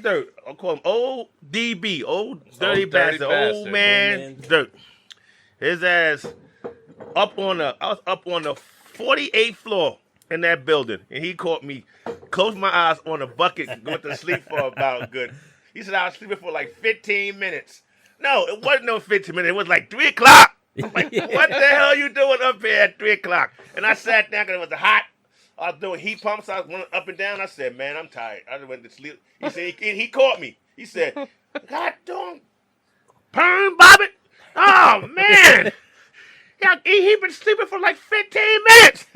Dirt. I'll call him Old DB. Old dirty bastard. Old man Dirt. His ass I was up on the 48th floor in that building, and he caught me, closed my eyes on a bucket, and went to sleep for about good. He said I was sleeping for 15 minutes. No, it wasn't no 15 minutes. It was 3 o'clock. I'm like, what the hell are you doing up here at 3 o'clock? And I sat down because it was hot. I was doing heat pumps. I was running up and down. I said, man, I'm tired. I just went to sleep. He said, he caught me. He said, God damn, Perm, Bobby. Oh, man. Yeah, he been sleeping for 15 minutes.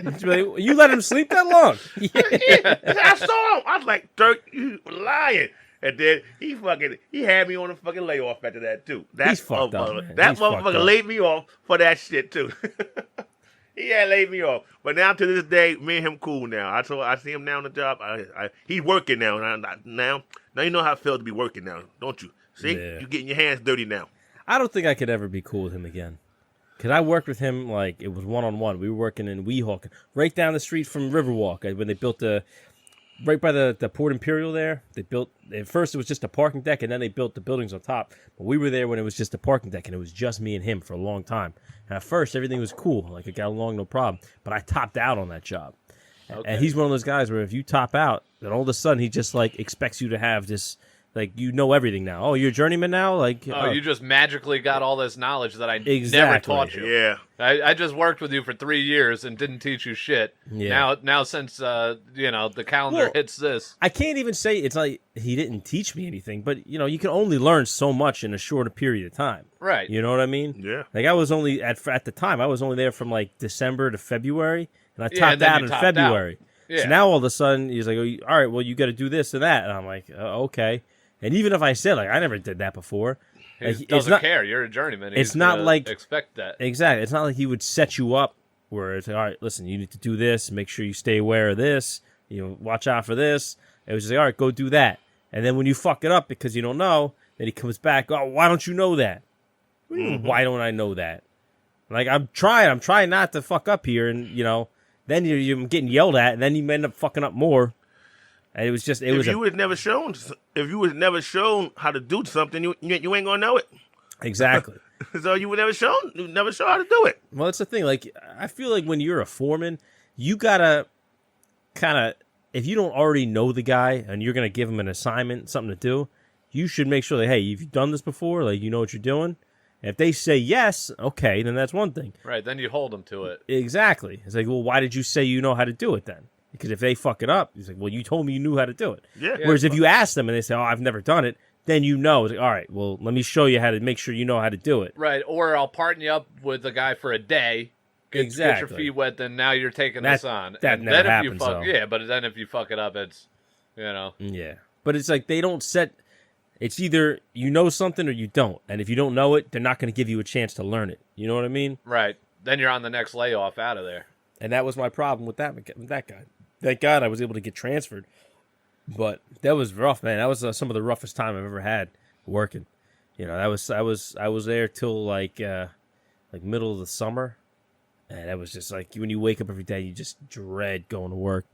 You let him sleep that long? I saw him. I was like, Dirk, you lying. And then he had me on a fucking layoff after that too. He's fucked up, man. That He's fucked motherfucker up. laid me off for that shit too. He had laid me off. But now to this day, me and him cool now. I see him now on the job. He's working now. Now you know how it feels to be working now, don't you? See, Yeah. you're getting your hands dirty now. I don't think I could ever be cool with him again. Because I worked with him like it was one-on-one. We were working in Weehawken, right down the street from Riverwalk. When they built right by the Port Imperial there, they built, at first it was just a parking deck, and then they built the buildings on top. But we were there when it was just a parking deck, and it was just me and him for a long time. And at first, everything was cool. Like, it got along, no problem. But I topped out on that job. Okay. And he's one of those guys where if you top out, then all of a sudden he just, like, expects you to have this, like, you know everything now. Oh, you're a journeyman now? Like, Oh, you just magically got all this knowledge that I never Exactly. taught you. Yeah. I just worked with you for 3 years and didn't teach you shit. Yeah. Now since the calendar Well, hits this. I can't even say it's like he didn't teach me anything, but, you know, you can only learn so much in a shorter period of time. Right. You know what I mean? Yeah. Like, I was only, at the time, I was only there from, like, December to February, and I Yeah, topped and then out you in topped February. out. Yeah. So now all of a sudden, he's like, oh, all right, well, you got to do this and that. And I'm like, okay. And even if I said, like, I never did that before. He Like, doesn't care. You're a journeyman. it's He's not gonna like- expect that. Exactly. It's not like he would set you up where it's like, all right, listen, you need to do this. Make sure you stay aware of this. You know, watch out for this. It was just like, all right, go do that. And then when you fuck it up because you don't know, then he comes back, oh, why don't you know that? What do you mean, why don't I know that? Like, I'm trying not to fuck up here. And, you know, then you're getting yelled at, and then you end up fucking up more. And it was just, If you was never shown how to do something, you ain't gonna know it. Exactly. So you never show how to do it. Well, that's the thing. Like, I feel like when you're a foreman, you gotta kind of, if you don't already know the guy and you're gonna give him an assignment, something to do, you should make sure that, hey, have you done this before? Like, you know what you're doing? And if they say yes, okay, then that's one thing. Right. Then you hold them to it. Exactly. It's like, well, why did you say you know how to do it then? Because if they fuck it up, he's like, well, you told me you knew how to do it. Yeah. Whereas if you ask them and they say, oh, I've never done it, then you know. It's like, all right, well, let me show you how to make sure you know how to do it. Right. Or I'll partner you up with a guy for a day. Get your Exactly. feet wet, then now you're taking this on. that and never then if happens, you fuck, though. yeah, but then if you fuck it up, it's, you know. Yeah. But it's like they don't set, it's either you know something or you don't. And if you don't know it, they're not going to give you a chance to learn it. You know what I mean? Right. Then you're on the next layoff out of there. And that was my problem with that guy. Thank God I was able to get transferred. But that was rough, man. That was some of the roughest time I've ever had working. You know, I was there till like middle of the summer, and that was just like when you wake up every day, you just dread going to work.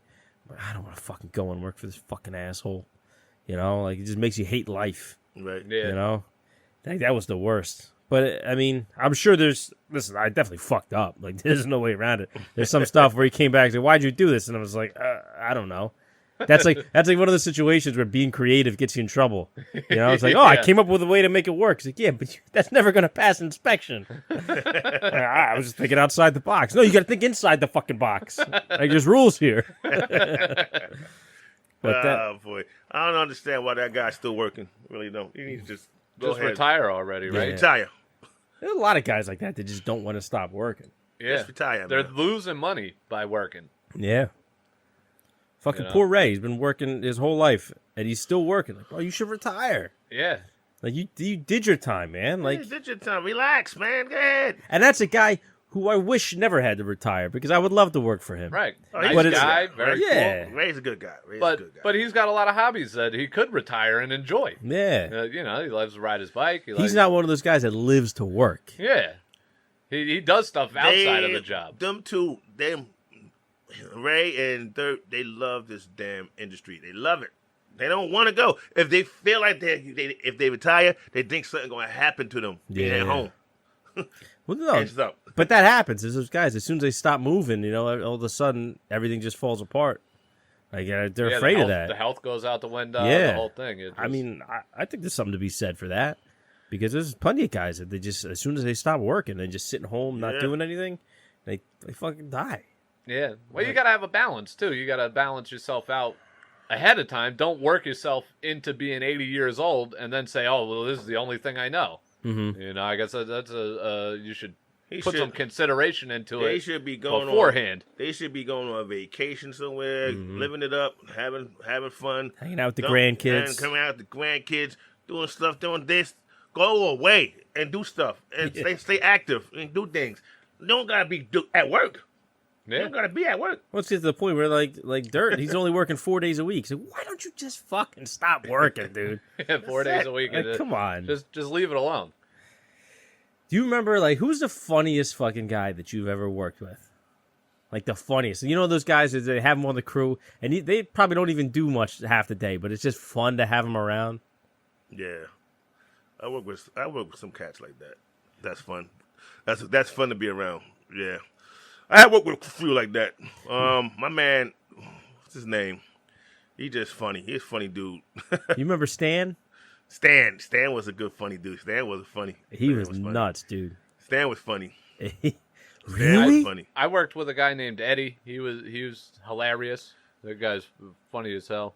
Like, I don't want to fucking go and work for this fucking asshole. You know, like it just makes you hate life. Right. Yeah. You know, that was the worst. But I mean, I'm sure listen, I definitely fucked up. Like, there's no way around it. There's some stuff where he came back and said, why'd you do this? And I was like, I don't know. That's like one of those situations where being creative gets you in trouble. You know, it's like, oh, I came up with a way to make it work. It's like, yeah, but that's never going to pass inspection. I was just thinking outside the box. No, you got to think inside the fucking box. Like, there's rules here. But Oh boy, I don't understand why that guy's still working. Really don't. He needs to just go Just ahead. retire already, right? Yeah. Retire. there's a lot of guys like that that just don't want to stop working. Yeah. Just retire, They're man. losing money by working. Yeah. Fucking You know? poor Ray. He's been working his whole life, and he's still working. Like, oh, you should retire. Yeah. Like, you did your time, man. Like, Hey, did your time. Relax, man. Go ahead. and that's a guy who I wish never had to retire because I would love to work for him. Right. Oh, Nice but it's- guy. Very Yeah. cool. Ray's a good guy. Ray's a good guy. But he's got a lot of hobbies that he could retire and enjoy. Yeah. You know, he loves to ride his bike. He's not one of those guys that lives to work. Yeah. He does stuff outside of the job. Them two, Ray and Dirt, they love this damn industry. They love it. They don't want to go. If they feel like if they retire, they think something going to happen to them being at home. Well, no, And so, but that happens. There's those guys. As soon as they stop moving, you know, all of a sudden everything just falls apart. Like they're Yeah, afraid the of that. The health goes out the window. Yeah. The whole thing. I mean, I think there's something to be said for that because there's plenty of guys that they just, as soon as they stop working, they just sitting home, not Yeah. doing anything, they fucking die. Yeah. Well, you got to have a balance, too. You got to balance yourself out ahead of time. Don't work yourself into being 80 years old and then say, oh, well, this is the only thing I know. Mm-hmm. You know, I guess that's you should he put should, some consideration into they it should be going beforehand. They should be going on a vacation somewhere, living it up, having fun, Hanging out with the Don't- grandkids. and coming out with the grandkids, doing stuff, doing this. Go away and do stuff and Yeah. stay active and do things. You don't gotta be at work. You Yeah. don't gotta be at work. Let's get to the point where like Dirt, he's only working 4 days a week. So why don't you just fucking stop working, dude? 4 days a week. Like, come on. Just leave it alone. Do you remember, like, who's the funniest fucking guy that you've ever worked with? Like, the funniest. You know those guys that they have them on the crew, and they probably don't even do much half the day, but it's just fun to have them around. Yeah, I work with some cats like that. That's fun. That's fun to be around. Yeah, I have worked with a few like that. My man, what's his name? He just funny. He's a funny dude. You remember Stan? Stan was a good funny dude. Stan was funny. He Stan was funny. nuts, dude. Stan was funny. Stan Really? was funny. I worked with a guy named Eddie. He was hilarious. That guy's funny as hell.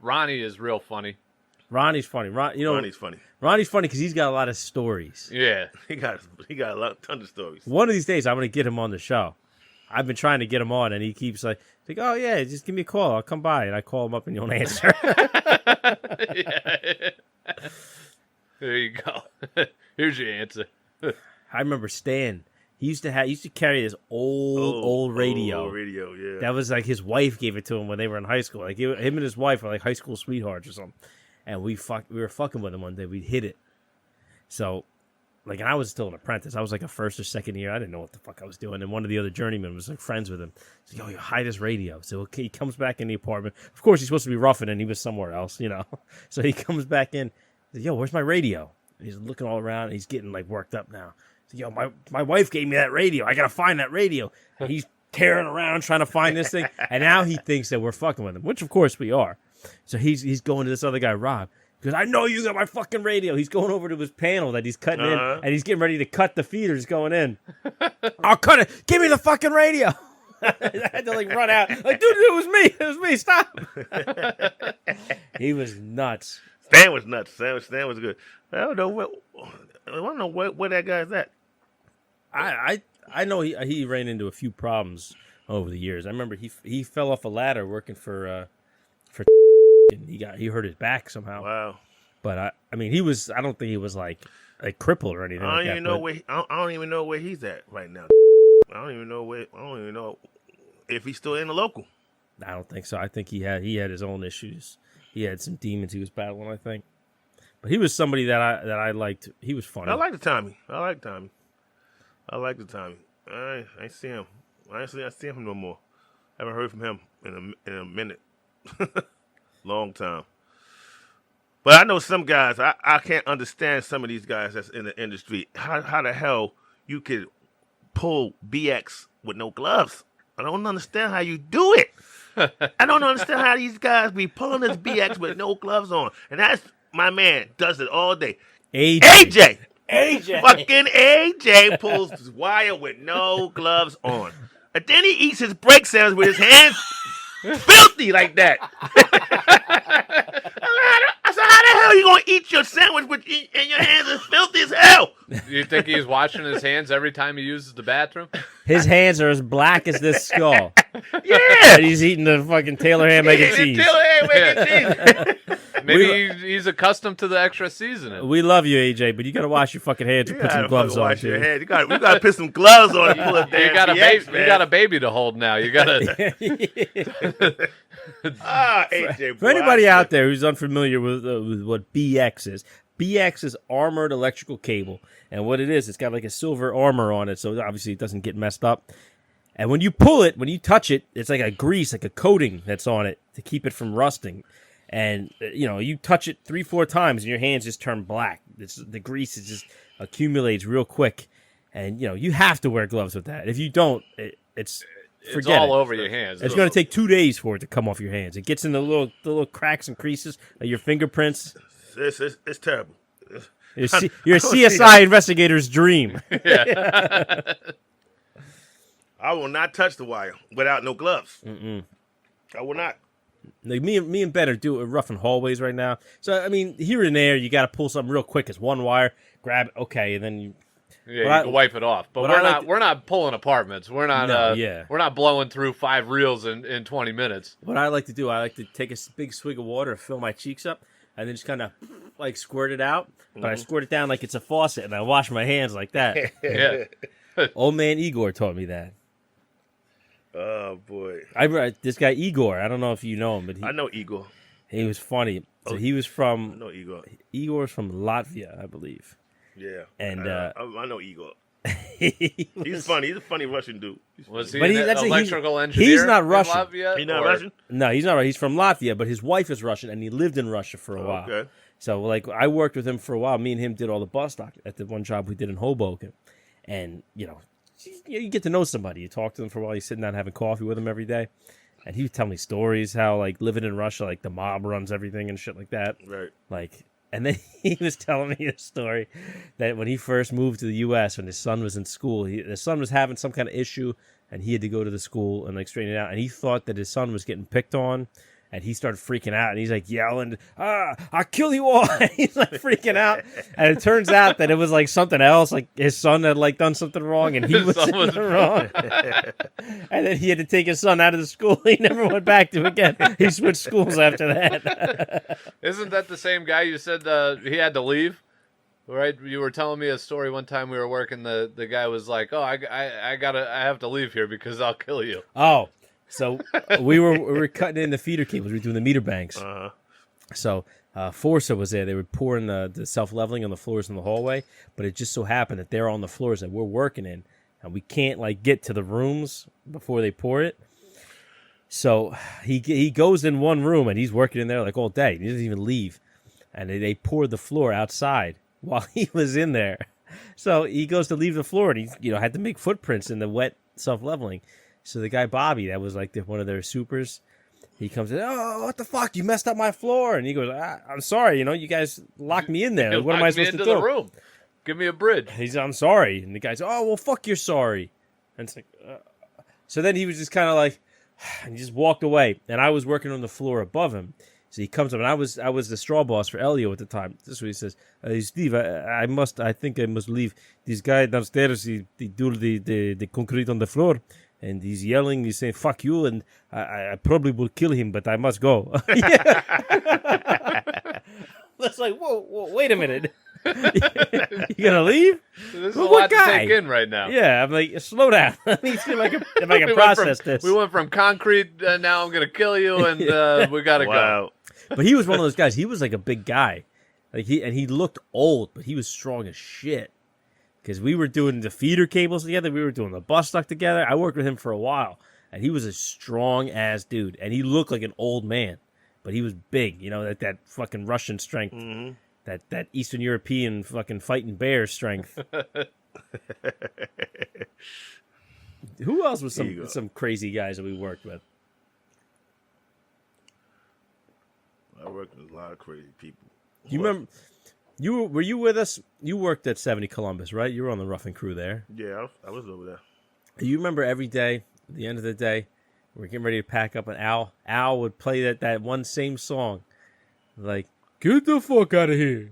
Ronnie is real funny. Ronnie's funny. Ronnie's funny. Ronnie's funny because he's got a lot of stories. Yeah. He got a ton of stories. One of these days, I'm going to get him on the show. I've been trying to get him on, and he keeps like, oh, yeah, just give me a call. I'll come by. And I call him up, and you don't answer. Yeah. There you go. Here's your answer. I remember Stan. He used to carry this old radio. Old radio, yeah. That was like his wife gave it to him when they were in high school. Like him and his wife were like high school sweethearts or something. And we were fucking with him one day. We'd hit it. So, like, and I was still an apprentice. I was like a first or second year. I didn't know what the fuck I was doing. And one of the other journeymen was like friends with him. He's like, yo, hide this radio. So okay, he comes back in the apartment. Of course, he's supposed to be roughing, and he was somewhere else, you know. So he comes back in. He's like, yo, where's my radio? And he's looking all around. And he's getting like worked up now. He's like, yo, my wife gave me that radio. I gotta find that radio. And he's tearing around trying to find this thing. And now he thinks that we're fucking with him, which of course we are. So he's going to this other guy, Rob. Because I know you got my fucking radio. He's going over to his panel that he's cutting in, and he's getting ready to cut the feeders going in. I'll cut it. Give me the fucking radio. I had to like run out. Like, dude, it was me. It was me. Stop. He was nuts. Stan was nuts. Stan was good. I don't know where that guy's at. I know he ran into a few problems over the years. I remember he fell off a ladder working for and he hurt his back somehow. Wow. But I mean, I don't think he was like crippled or anything. I don't like even that, know but I don't even know where he's at right now. I don't even know if he's still in the local. I don't think so. I think he had his own issues. He had some demons he was battling, I think. But he was somebody that I liked. He was funny. I like the Tommy. I see him. Honestly, I see him no more. I haven't heard from him in a minute. Long time. But I know some guys, I can't understand some of these guys that's in the industry. How the hell you could pull BX with no gloves? I don't understand how you do it. I don't understand how these guys be pulling this BX with no gloves on. And that's my man, does it all day. AJ. Fucking AJ pulls his wire with no gloves on. And then he eats his break sandwich with his hands filthy like that. So how the hell you gonna eat your sandwich and your hands are filthy as hell? Do you think he's washing his hands every time he uses the bathroom? His hands are as black as this skull. Yeah. And he's eating the fucking Taylor ham, mac and cheese. Taylor ham, mac and cheese. Maybe he's accustomed to the extra seasoning. We love you, AJ, but you gotta wash your fucking hands and put some gloves on, wash your too. head. You gotta put some gloves on and pull a damn You got a BX, baby. man. You got a baby to hold now. You got to. AJ. For anybody out there who's unfamiliar with what BX is armored electrical cable. And what it is, it's got like a silver armor on it, so obviously it doesn't get messed up. And when you pull it, when you touch it, it's like a grease, like a coating that's on it to keep it from rusting. And, you touch it 3-4 times and your hands just turn black. The grease just accumulates real quick. And, you have to wear gloves with that. If you don't, it's all over your hands. It's going to take 2 days for it to come off your hands. It gets in the little cracks and creases of your fingerprints. It's terrible. Your CSI investigator's dream. I will not touch the wire without no gloves. I will not. Like me and Ben are doing roughing hallways right now. So I mean, here and there, you got to pull something real quick. It's one wire, grab it, okay, and then you. Yeah, you can wipe it off. But we're not pulling apartments. We're not. We're not blowing through 5 reels in 20 minutes. What I like to do, I like to take a big swig of water, fill my cheeks up, and then just kind of like squirt it out. But I squirt it down like it's a faucet, and I wash my hands like that. Yeah. Old man Igor taught me that. Oh boy, This guy Igor. I don't know if you know him, but I know Igor. he was funny. So he was I from know Igor. Igor's from Latvia, I believe. Yeah, And I know Igor. he He's was- funny. He's a funny Russian dude. Was he But an that's electrical engineer? he's not in Russian. Latvia, He not or- Russian? No, he's not right. He's from Latvia, but his wife is Russian, and he lived in Russia for a while. Okay. So, like, I worked with him for a while. Me and him did all the bus stock at the one job we did in Hoboken. And, you get to know somebody. You talk to them for a while. You're sitting down having coffee with him every day. And he would tell me stories how, like, living in Russia, like, the mob runs everything and shit like that. Right. Like, and then he was telling me a story that when he first moved to the U.S., when his son was in school, his son was having some kind of issue, and he had to go to the school and, like, straighten it out. And he thought that his son was getting picked on. And he started freaking out, and he's like yelling, I'll kill you all. And he's like freaking out. And it turns out that it was like something else. Like his son had like done something wrong, and he was in the wrong. And then he had to take his son out of the school. He never went back to again. He switched schools after that. Isn't that the same guy you said he had to leave? Right? You were telling me a story one time we were working. The guy was like, "Oh, I have to leave here because I'll kill you." Oh. So we were cutting in the feeder cables. We were doing the meter banks. Uh-huh. So Forza was there. They were pouring the self-leveling on the floors in the hallway. But it just so happened that they're on the floors that we're working in. And we can't, like, get to the rooms before they pour it. So he goes in one room, and he's working in there, like, all day. He doesn't even leave. And they poured the floor outside while he was in there. So he goes to leave the floor, and he had to make footprints in the wet self-leveling. So the guy, Bobby, that was like one of their supers, he comes in, "Oh, what the fuck? You messed up my floor." And he goes, "I'm sorry, you guys locked me in there. You What am I locked me supposed to into do?" the room. Give me a bridge. He's, "I'm sorry." And the guy's, "Oh, well, fuck, you're sorry." And it's like, So then he was just kind of like, and he just walked away. And I was working on the floor above him. So he comes up, and I was the straw boss for Elio at the time. This is what he says: "Hey, Steve, I think I must leave. This guy downstairs, he do the concrete on the floor. And he's yelling, he's saying, 'Fuck you,' and I probably will kill him, but I must go." That's like, whoa, wait a minute. You gonna leave? This is Well, a what lot to guy? take in right now. Yeah, I'm like, slow down. Let me see if I can We process this. We went from concrete, now I'm going to kill you, and we got to go. Wow. But he was one of those guys. He was like a big guy. He looked old, but he was strong as shit. Because we were doing the feeder cables together. We were doing the bus stuck together. I worked with him for a while. And he was a strong-ass dude. And he looked like an old man. But he was big. That fucking Russian strength. Mm-hmm. That Eastern European fucking fighting bear strength. Who else was some crazy guys that we worked with? I worked with a lot of crazy people. You remember... Were you with us? You worked at 70 Columbus, right? You were on the roughing crew there. Yeah, I was over there. You remember every day, at the end of the day, we're getting ready to pack up, and Al would play that one same song. Like, "Get the fuck out of here."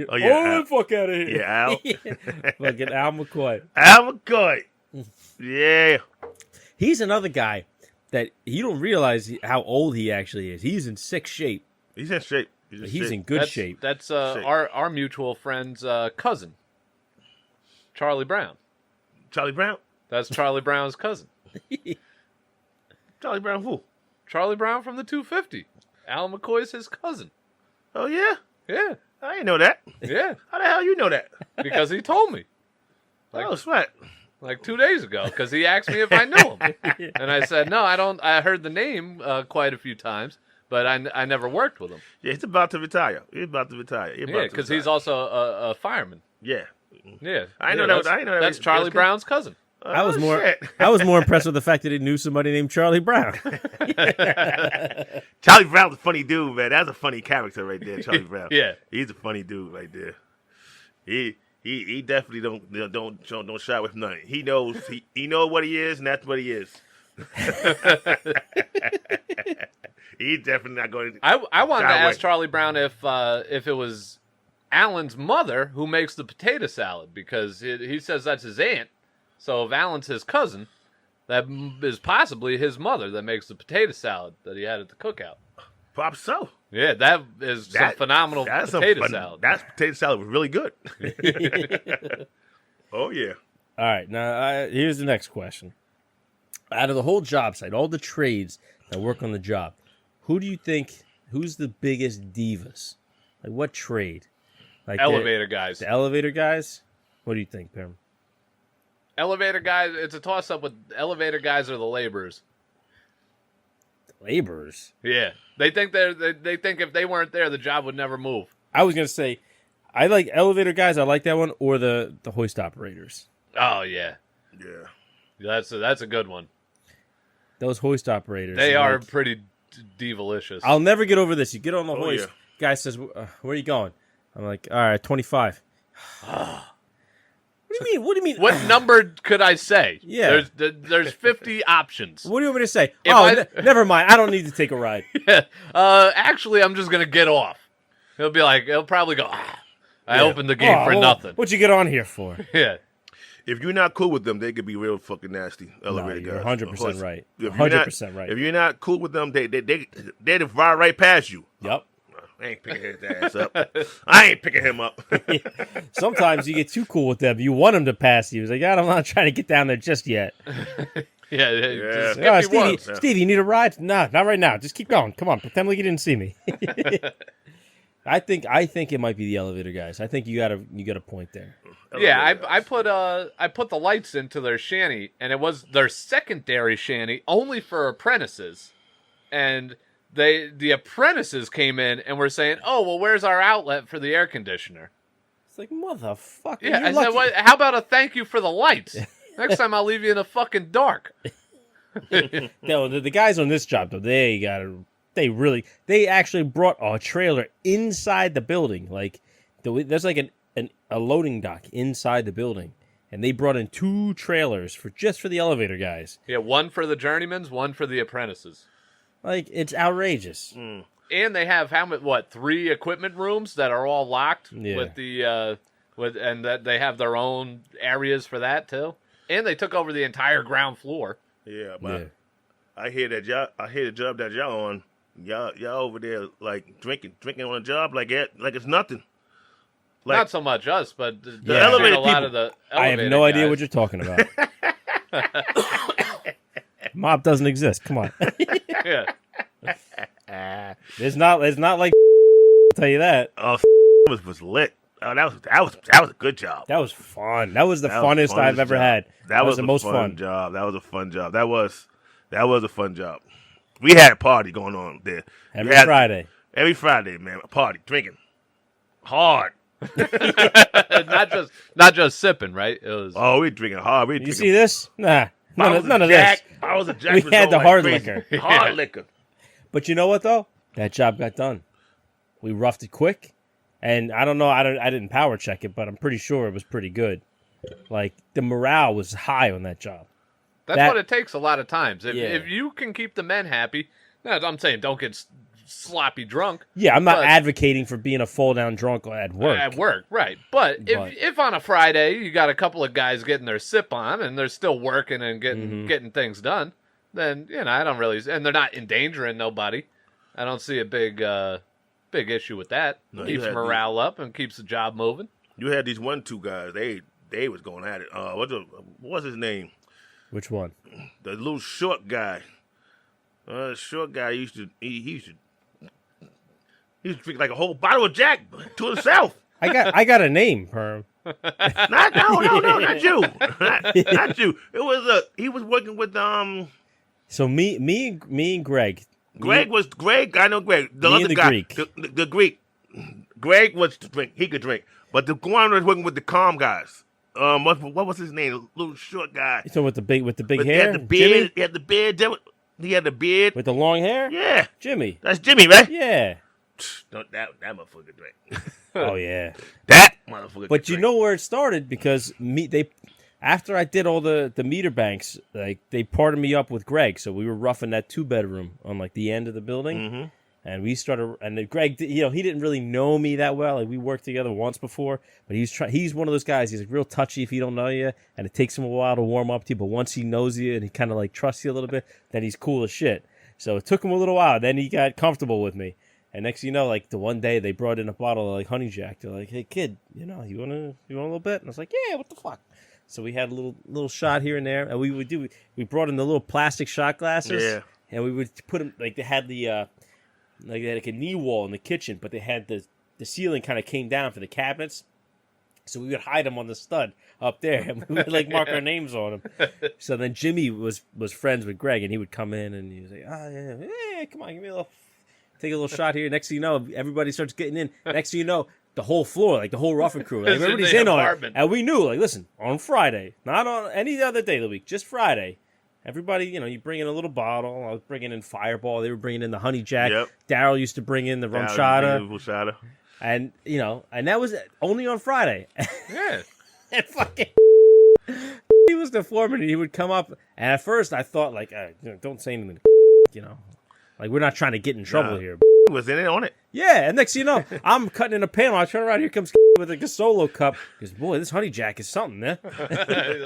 Oh, yeah, Al. The fuck out of here. Yeah, Al. Fucking Al McCoy. Al McCoy. Yeah. He's another guy that you don't realize how old he actually is. He's in sick shape. He's in shape. He's in good shape. That's our mutual friend's cousin, Charlie Brown. Charlie Brown? That's Charlie Brown's cousin. Charlie Brown who? Charlie Brown from the 250. Al McCoy's his cousin. Oh, yeah? Yeah, I didn't know that. yeah, How the hell you know that? because he told me Oh, sweat. like 2 days ago because he asked me if I knew him. And I said, no, I don't. I heard the name quite a few times, but I never worked with him. Yeah, he's about to retire. He's about to retire. Yeah, because he's also a fireman. Yeah. Yeah, I know yeah, that. I know that. That's Charlie Brown's cousin. I was Shit. more impressed with the fact that he knew somebody named Charlie Brown. Charlie Brown's a funny dude, man. That's a funny character right there, Charlie Brown. Yeah. He's a funny dude right there. He definitely don't shy with nothing. He knows he knows what he is, and that's what he is. He's definitely not going to. I wanted to Shy ask away. Charlie Brown if it was Alan's mother who makes the potato salad because he says that's his aunt. So if Alan's his cousin, that is possibly his mother that makes the potato salad that he had at the cookout. Pop so. Yeah, that is some phenomenal That's potato some salad. That potato salad was really good. Oh yeah. All right, now here's the next question. Out of the whole job site, all the trades that work on the job, who do you think, who's the biggest divas? Like, what trade? Like Elevator guys. The elevator guys? What do you think, Perm? Elevator guys, it's a toss-up with elevator guys or the laborers. Laborers? Yeah. They think they think if they weren't there, the job would never move. I was going to say, I like elevator guys, I like that one, or the hoist operators. Oh, yeah. Yeah. That's a good one. Those hoist operators. They like, are pretty divalicious. I'll never get over this. You get on the Oh, hoist. yeah. Guy says, where are you going? I'm like, all right, 25. What do you mean? What do you mean? What number could I say? Yeah. There's 50 options. What do you want me to say? If Never mind. I don't need to take a ride. Actually, I'm just gonna get off. He'll probably go. I opened the gate for nothing. What'd you get on here for? Yeah. If you're not cool with them, they could be real fucking nasty. Elevator You're guys. 100% right. If you're 100% right. If you're not cool with them, they'd fly right past you. Yep. I ain't picking his ass up. I ain't picking him up. Sometimes you get too cool with them. You want them to pass you. It's like, God, I'm not trying to get down there just yet. Yeah. Yeah. Just skip me once. Steve, you need a ride? Nah, not right now. Just keep going. Come on, pretend like you didn't see me. I think it might be the elevator guys. I think you got a point there. Yeah, I put the lights into their shanty, and it was their secondary shanty only for apprentices, and the apprentices came in and were saying, "Oh, well, where's our outlet for the air conditioner?" It's like, motherfucker. Yeah, I said, "How about a thank you for the lights? Next time I'll leave you in the fucking dark." No, the guys on this job though, they actually brought a trailer inside the building. Like there's like a loading dock inside the building, and they brought in 2 trailers for the elevator guys. Yeah, one for the journeymans, one for the apprentices. Like, it's outrageous. And they have 3 equipment rooms that are all locked Yeah. with and that they have their own areas for that too. And they took over the entire ground floor. Yeah, but I hear the job that y'all on. Y'all over there like drinking on a job like it's nothing. Like, Not so much us, but Yeah. elevator a lot people. of the I have no idea what you're talking about. Mob doesn't exist. Come on. Yeah. It's not like I'll tell you that. Oh, was lit. Oh, that was a good job. That was fun. That was the That was funnest the I've funnest ever job. had. That was the a most fun fun job. That was a fun job. That was a fun job. We had a party going on there. Every Friday. Every Friday, man. A party, drinking. Hard. not just sipping, right? It was Oh, we drinking hard. You see this? Nah. None of Bottles this. Bottles of Jack We was had on the like hard crazy. liquor. Hard liquor. But you know what, though? That job got done. We roughed it quick. And I don't know. I didn't power check it, but I'm pretty sure it was pretty good. Like, the morale was high on that job. That's what it takes a lot of times. If you can keep the men happy, no, I'm saying don't get sloppy drunk. Yeah, I'm not advocating for being a fall-down drunk at work. At work, right. But if on a Friday you got a couple of guys getting their sip on and they're still working and getting things done, then, I don't really... And they're not endangering nobody. I don't see a big issue with that. No, Keeps morale up and keeps the job moving. You had these 2 guys. They was going at it. What's his name? Which one? The little short guy. Short guy he used to drink like a whole bottle of Jack to himself. I got a name, Perm. No, not you. Not you. It was he was working with So me and Greg. Greg. I know Greg. The Me other and the guy, Greek. the Greek. Greg was to drink. He could drink, but the one was working with the calm guys. What was his name? The little short guy. So with the big But hair, He had the beard. Jimmy? He had the beard. He had the beard. With the long hair? Yeah, Jimmy. that's Jimmy, right? Yeah. Don't that motherfucker drink. Oh yeah. That motherfucker. But could you drink. know where it started because after I did all the meter banks, like they parted me up with Greg, so we were roughing that 2-bedroom on like the end of the building. Mm-hmm. And we started, and then Greg, he didn't really know me that well. Like we worked together once before, but he's one of those guys. He's like real touchy if he don't know you, and it takes him a while to warm up to you. But once he knows you and he kind of like trusts you a little bit, then he's cool as shit. So it took him a little while. Then he got comfortable with me, and next thing you know, like the one day they brought in a bottle of like honey jack. They're like, "Hey kid, you want a little bit?" And I was like, "Yeah, what the fuck." So we had a little shot here and there, and we brought in the little plastic shot glasses. Yeah. And we would put them like they had like they had like a knee wall in the kitchen, but they had the ceiling kind of came down for the cabinets. So we would hide them on the stud up there, and we would like mark our names on them. So then Jimmy was friends with Greg, and he would come in and he was like, "Oh yeah, hey, come on, take a little shot here." Next thing you know, everybody starts getting in. Next thing you know, the whole floor, like the whole rough crew, like, everybody's in on it. And we knew, like, listen, on Friday, not on any other day of the week, just Friday. Everybody, you bring in a little bottle. I was bringing in Fireball. They were bringing in the Honey Jack. Yep. Daryl used to bring in the rum shada. And, and that was only on Friday. Yeah. And fucking he was the foreman, and he would come up. And at first, I thought, like, don't say anything, like, we're not trying to get in trouble here. Was in it on it. Yeah, and next thing you know, I'm cutting in a panel. I turn around, here comes with a solo cup. He goes, boy, this Honey Jack is something, man.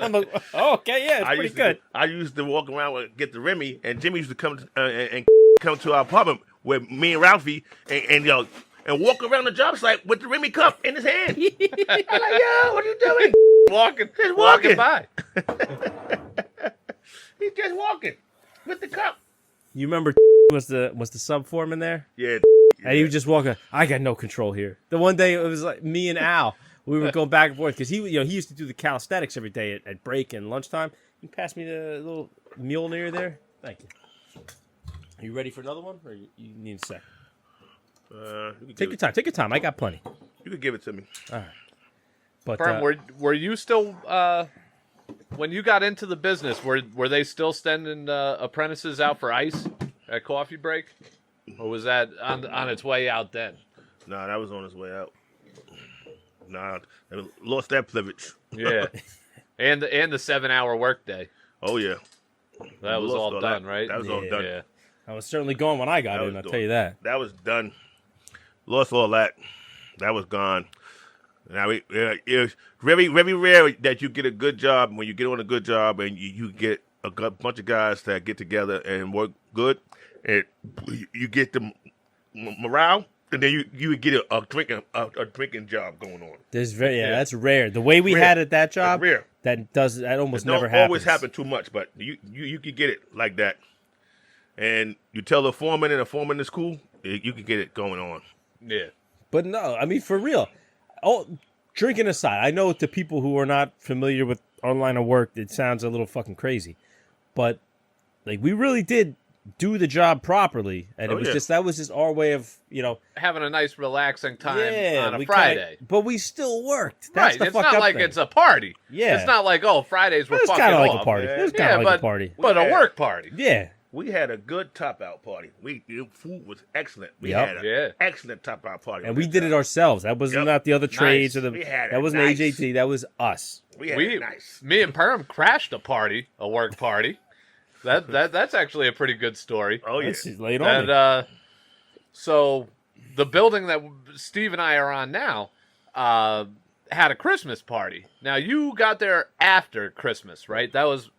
I'm like, oh, okay, yeah, it's pretty good. I used to walk around and get the Remy, and Jimmy used to come and come to our apartment with me and Ralphie, and walk around the job site with the Remy cup in his hand. I'm like, yo, what are you doing? Just walking by. He's just walking with the cup. You remember was the sub foreman there? Yeah. And he would just walk. I got no control here. The one day it was like me and Al. We were going back and forth because he used to do the calisthenics every day at break and lunchtime. You pass me the little mule near there. Thank you. Are you ready for another one, or you need a sec? Take your time. Take your time. I got plenty. You could give it to me. All right. But Perm, were you still when you got into the business? Were they still sending apprentices out for ice at coffee break, or was that on its way out then? Nah, that was on its way out. Nah, I lost that privilege. Yeah, and the 7-hour workday. Oh yeah, that was all done, right? That was all done. Yeah. I was certainly gone when I got in. I'll tell you that. That was done. Lost all that. That was gone. Now it's very, very rare that you get a good job. When you get on a good job and you get a bunch of guys that get together and work good, and you get the morale, and then you would get a drinking job going on. That's rare. The way we had it that job, rare. That almost never happens. Don't always happen too much, but you could get it like that. And you tell the foreman, and the foreman is cool, you can get it going on. Yeah. But no, I mean, for real. Oh, drinking aside, I know to people who are not familiar with our line of work, it sounds a little fucking crazy. But, like, we really did do the job properly. And that was just our way of, having a nice, relaxing time on a Friday. Friday. But we still worked. That's the it's not like thing. It's a party. Yeah. It's not like, Fridays were fucking kind of like off. a party. It was kind of like a party. But a work party. Yeah. We had a good top-out party. Food was excellent. We Yep. had an excellent top-out party. And we did it ourselves. That was not the other trades. Nice. Or that wasn't nice. AJT. That was us. We had it nice. Me and Perm crashed a work party. That's actually a pretty good story. Oh, yeah. Lay it on me. And so the building that Steve and I are on now had a Christmas party. Now, you got there after Christmas, right? That was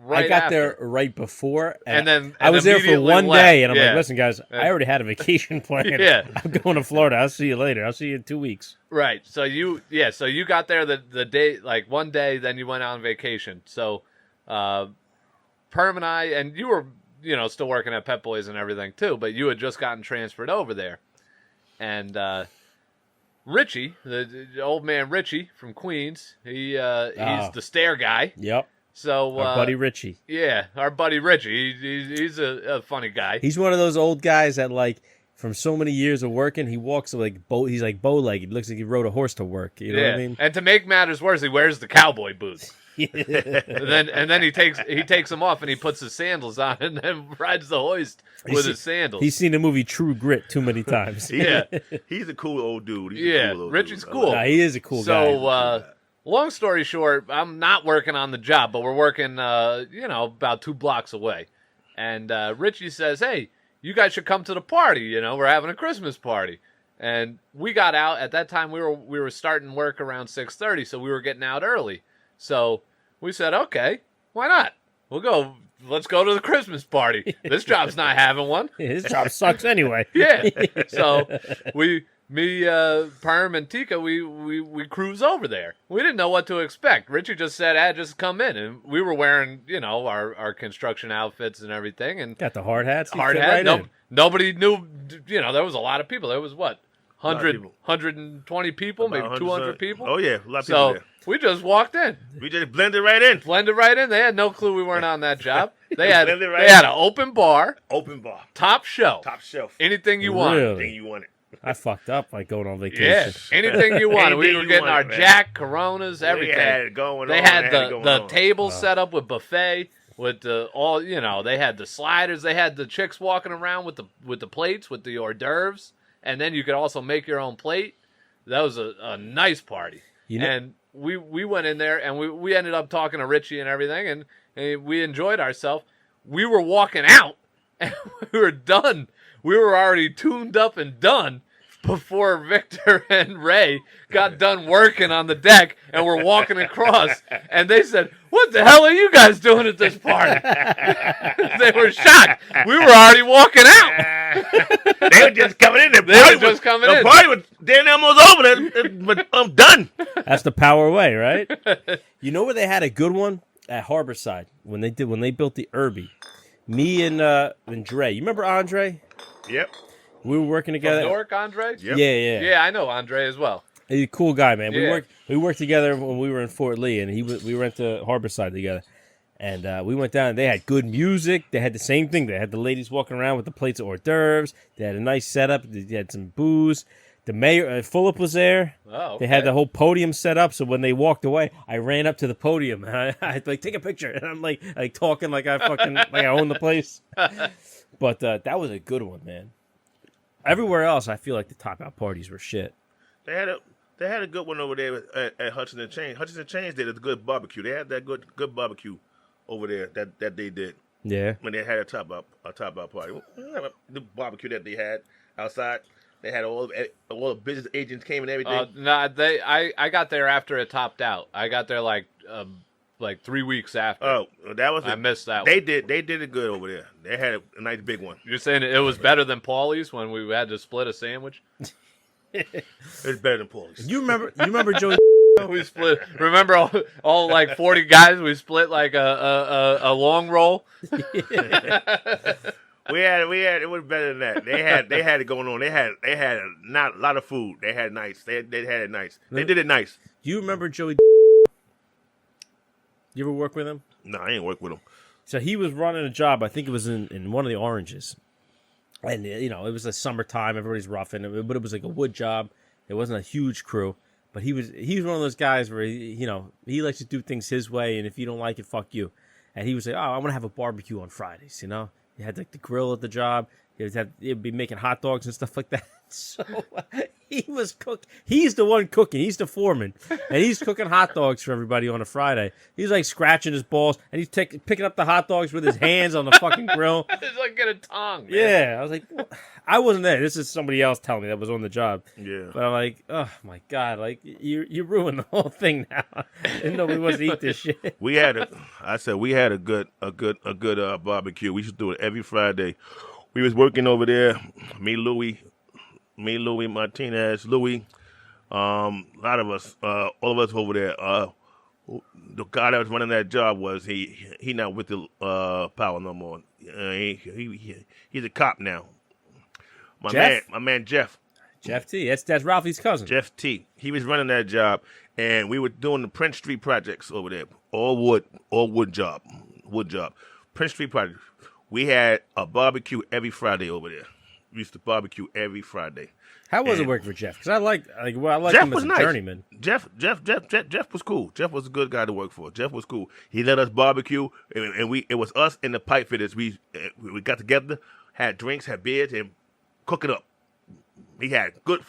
right I got after. there right before. And I was there for one left. day, and I'm like, listen, guys, I already had a vacation planned. Yeah. I'm going to Florida. I'll see you later. I'll see you in 2 weeks. Right. So you got there the day, like one day, then you went on vacation. So Perm and I, and you were, still working at Pet Boys and everything too, but you had just gotten transferred over there. And Richie, the old man Richie from Queens, he's the stair guy. Yep. So our buddy Richie. Yeah, our buddy Richie. He's a funny guy. He's one of those old guys that, like, from so many years of working, he walks like he's like bow-legged. Looks like he rode a horse to work. You know what I mean? And to make matters worse, he wears the cowboy boots. and then he takes them off and he puts his sandals on and then rides the hoist with his sandals. He's seen the movie True Grit too many times. Yeah. He's a cool old dude. Richie's cool. Nah, he is a cool guy. So, long story short, I'm not working on the job, but we're working, about 2 blocks away. And Richie says, hey, you guys should come to the party. We're having a Christmas party. And we got out. At that time, we were starting work around 6:30, so we were getting out early. So we said, okay, why not? Let's go to the Christmas party. This job's not having one. His job sucks anyway. Yeah. So we Perm, and Tika, we cruise over there. We didn't know what to expect. Richie just said, just come in. And we were wearing, our construction outfits and everything. And Got the hard hats. You hard fit hat. right in. Nobody knew, there was a lot of people. There was what? A lot of 100, people. 120 people, About maybe 200 people. Oh yeah, a lot of people So there. we just walked in. We just blended right in. Blended right in. They had no clue we weren't on that job. They had Blended they right had in. an open bar, Open bar, top shelf, top shelf. anything you want. Really? Anything you wanted. I fucked up like going on vacation. Yeah, anything you wanted. We Anything were you getting our wanted, man. Jack, Coronas, everything. They had it going They on. had it the going on. table set up with buffet with the all. They had the sliders. They had the chicks walking around with the plates with the hors d'oeuvres, and then you could also make your own plate. That was a nice party. And we went in there and we ended up talking to Richie and everything, and we enjoyed ourselves. We were walking out and we were done. We were already tuned up and done before Victor and Ray got done working on the deck and were walking across. And they said, "What the hell are you guys doing at this party?" They were shocked. We were already walking out. They were just coming in. The in. party was damn almost over there, but I'm done. That's the power way, right? You know where they had a good one? At Harborside when they built the Irby. Me and Dre. You remember Andre? Yep. We were working From together. Newark, Andre? Yep. Yeah. Yeah, I know Andre as well. He's a cool guy, man. Yeah. We worked together when we were in Fort Lee, and we went to Harborside together. And we went down, and they had good music. They had the same thing. They had the ladies walking around with the plates of hors d'oeuvres. They had a nice setup. They had some booze. The mayor, Philip, was there. Oh, okay. They had the whole podium set up, so when they walked away, I ran up to the podium, and I like, take a picture. And I'm like talking like I fucking, like I own the place. But that was a good one, man. Everywhere else, I feel like the top out parties were shit. They had a good one over there at Hudson and Chains. Hudson and Chains did a good barbecue. They had that good barbecue over there that they did Yeah. when they had a top out party. The barbecue that they had outside. They had all the business agents came and everything. I got there after it topped out. I got there like 3 weeks after. Oh, that was I missed that They one. did it good over there. They had a nice big one. You're saying it was better than Paulie's when we had to split a sandwich? It's better than Paulie's. You remember Joey? We split. Remember all like 40 guys? We split like a long roll. We had it was better than that. They had it going on. They had not a lot of food. They had nice. They had it nice. They did it nice. Do you remember Joey? You ever work with him? No, I ain't work with them. So he was running a job. I think it was in one of the Oranges, and it was the summertime. Everybody's roughing it, but it was like a wood job. It wasn't a huge crew, but he was one of those guys where he likes to do things his way, and if you don't like it, fuck you. And he was like, "Oh, I want to have a barbecue on Fridays." He had like the grill at the job. He'd be making hot dogs and stuff like that. So he was cooking. He's the one cooking. He's the foreman, and he's cooking hot dogs for everybody on a Friday. He's like scratching his balls, and he's picking up the hot dogs with his hands on the fucking grill. It's like get a tongue. Man. Yeah, I was like, I wasn't there. This is somebody else telling me that was on the job. Yeah. But I'm like, oh my god, like you ruined the whole thing now. And nobody wants to eat this shit. We had a good barbecue. We used to do it every Friday. We was working over there. Me, Louie Martinez, Louie. A lot of us, all of us over there. The guy that was running that job was he not with the power no more. He's a cop now. My man Jeff. Jeff T. That's Ralphie's cousin. Jeff T. He was running that job, and we were doing the Prince Street projects over there. All wood job. Prince Street project. We had a barbecue every Friday over there. We used to barbecue every Friday. How was it working for Jeff? Because I like Jeff him as was a nice. journeyman. Jeff was cool. Jeff was a good guy to work for. Jeff was cool. He let us barbecue, and it was us and the pipe fitters. We got together, had drinks, had beers, and cook it up. We had good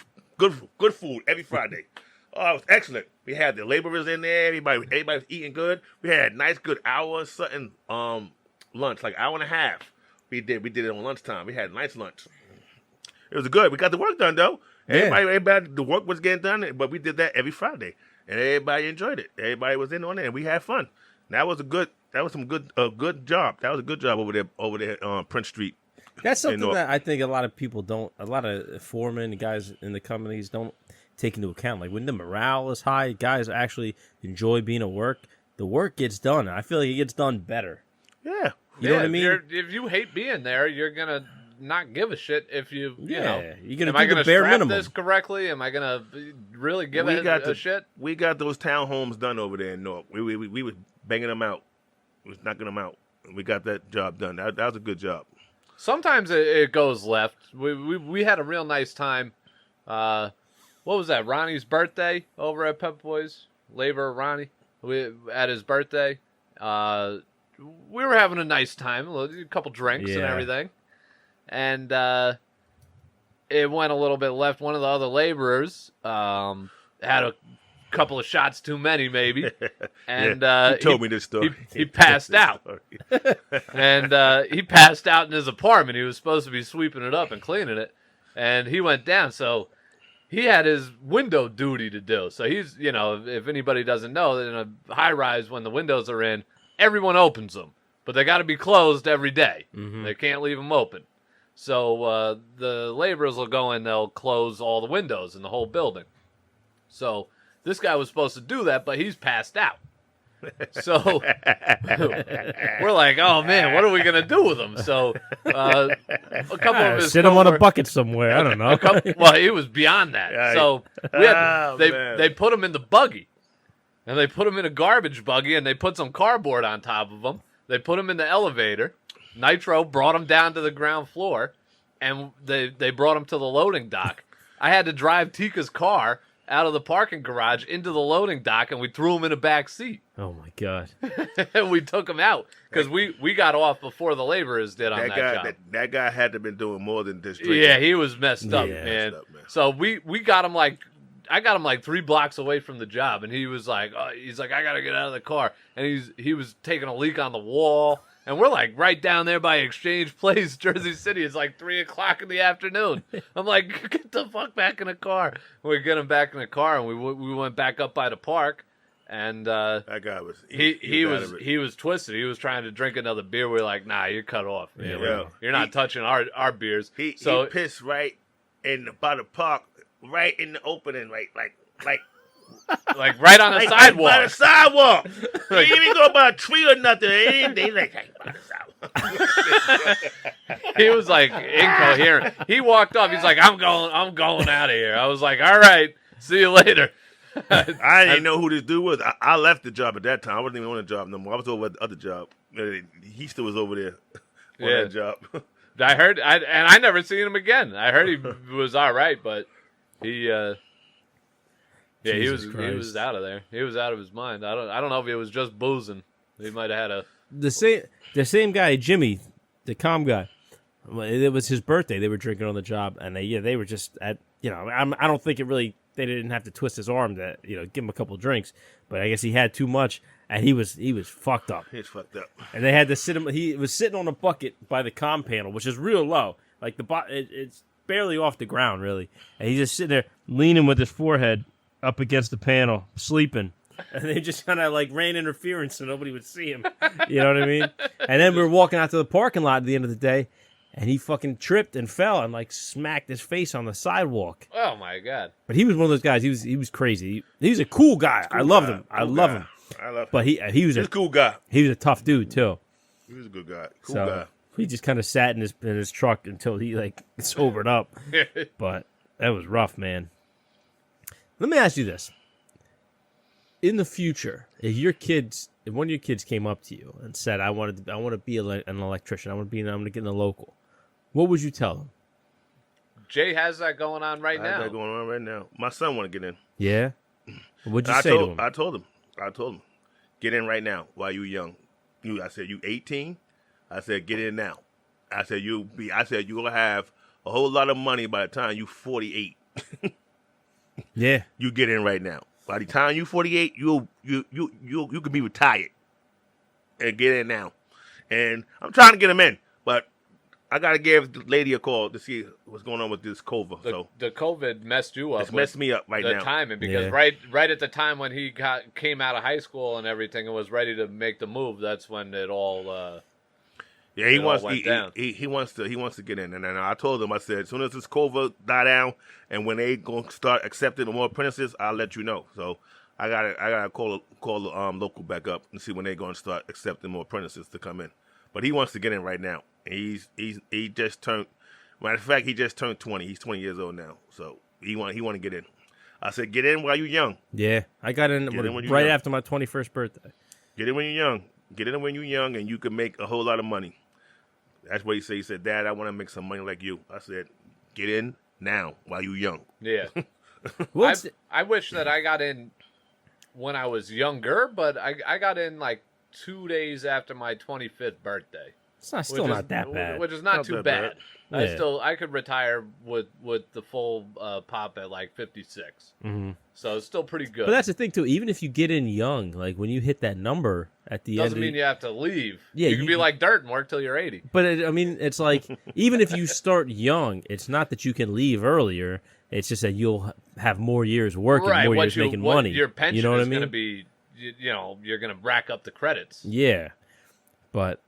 food every Friday. Oh, it was excellent. We had the laborers in there. Everybody was eating good. We had a nice good hour or something lunch, like hour and a half. We did it on lunchtime. We had a nice lunch. It was good. We got the work done though. Yeah. Everybody, the work was getting done, but we did that every Friday, and everybody enjoyed it. Everybody was in on it, and we had fun. That was a good job. That was a good job over there, Prince Street. That's something And, that I think a lot of people don't. A lot of foremen, guys in the companies don't take into account. Like when the morale is high, guys actually enjoy being at work. The work gets done. I feel like it gets done better. Yeah. You know what I mean? If you hate being there, you're gonna not give a shit if you know. You're gonna Am I do gonna the bare strap minimum. this correctly? Am I gonna really give a shit? We got those townhomes done over there in North. We was banging them out. We was knocking them out. We got that job done. That was a good job. Sometimes it goes left. We had a real nice time. What was that? Ronnie's birthday over at Pep Boys. Labor Ronnie. At his birthday. We were having a nice time. A couple drinks and everything. And it went a little bit left. One of the other laborers had a couple of shots too many, maybe. And he told me this story. He passed out. And he passed out in his apartment. He was supposed to be sweeping it up and cleaning it. And he went down. So he had his window duty to do. So he's, if anybody doesn't know, in a high rise, when the windows are in, everyone opens them. But they got to be closed every day. Mm-hmm. They can't leave them open. So the laborers will go in, they'll close all the windows in the whole building. So this guy was supposed to do that, but he's passed out. So we're like, oh man, what are we gonna do with him? So a couple of his sit him on a bucket somewhere. I don't know. Well, he was beyond that. So they put him in the buggy, and they put him in a garbage buggy, and they put some cardboard on top of him. They put him in the elevator. Nitro brought him down to the ground floor, and they brought him to the loading dock. I had to drive Tika's car out of the parking garage into the loading dock, and we threw him in a back seat. Oh, my God. And we took him out, because we got off before the laborers did on that job. That guy had to have been doing more than just drinking. Yeah, he was messed up, man. So we got him I got him like 3 blocks away from the job, and he was like, I got to get out of the car. And he was taking a leak on the wall. And we're like right down there by Exchange Place, Jersey City. It's like 3:00 in the afternoon. I'm like, get the fuck back in the car. We get him back in the car, and we went back up by the park. And that guy was he was twisted. He was trying to drink another beer. We were like, nah, you're cut off. You're not touching our beers. He pissed right by the park, right in the opening, right like right on the sidewalk. By the sidewalk. He didn't even go by a tree or nothing. They like, hey, by the sidewalk. He was like incoherent. He walked off. He's like, I'm going out of here. I was like, all right, see you later. I didn't know who this dude was. I left the job at that time. I wasn't even on the job no more. I was over at the other job. He still was over there on that job. I heard, and I never seen him again. I heard he was all right, but he. He was out of there. He was out of his mind. I don't know if it was just boozing. He might have had the same guy, Jimmy, the comm guy. It was his birthday. They were drinking on the job, and they were just at I don't think they didn't have to twist his arm to give him a couple drinks, but I guess he had too much, and he was fucked up. He was fucked up, and they had to sit him. He was sitting on a bucket by the comm panel, which is real low, like it's barely off the ground really, and he's just sitting there leaning with his forehead up against the panel, sleeping. And they just kind of like ran interference so nobody would see him. You know what I mean? And then we were walking out to the parking lot at the end of the day, and he fucking tripped and fell and like smacked his face on the sidewalk. Oh my God. But he was one of those guys. He was crazy. He was a cool guy. I loved him. I love him. But he was a cool guy. He was a tough dude too. He was a good guy. Cool guy. He just kind of sat in his truck until he like sobered up. But that was rough, man. Let me ask you this. In the future, if one of your kids came up to you and said, I want to be an electrician, I'm going to get in the local, what would you tell them? Jay has that going on right now. That going on right now. My son want to get in. Yeah? What'd you say to him? I told him, get in right now while you young. I said, you 18? I said, get in now. I said, you'll have a whole lot of money by the time you 48. Yeah, you get in right now. By the time you 48, you can be retired and get in now. And I'm trying to get him in, but I gotta give the lady a call to see what's going on with this COVID. The COVID messed you up. It's messed me up right now. The timing, because right at the time when he came out of high school and everything and was ready to make the move, that's when it all. Yeah, he it all wants went down. he wants to get in, and then I told him, I said, as soon as this COVID die down, and when they gonna start accepting more apprentices, I'll let you know. So I gotta call the local back up and see when they're gonna start accepting more apprentices to come in. But he wants to get in right now. He just turned. Matter of fact, he just turned 20. He's 20 years old now, so he want to get in. I said, get in while you're young. Yeah, I got in right after my 21st birthday. Get in when you're young. Get in when you're young, and you can make a whole lot of money. That's what he said. He said, Dad, I want to make some money like you. I said, get in now while you're young. Yeah. Well, I wish that I got in when I was younger, but I got in like 2 days after my 25th birthday. it's still not that bad. Which is not too bad. Yeah. I could retire with the full pop at like 56. Mm-hmm. So it's still pretty good. But that's the thing too. Even if you get in young, like when you hit that number at the doesn't end, mean you have to leave. Yeah, you can be like dirt and work till you're 80. But I mean, it's like even if you start young, it's not that you can leave earlier. It's just that you'll have more years working, Right, more years making money. Your pension you know what is I mean? going to be, you're going to rack up the credits. Yeah, but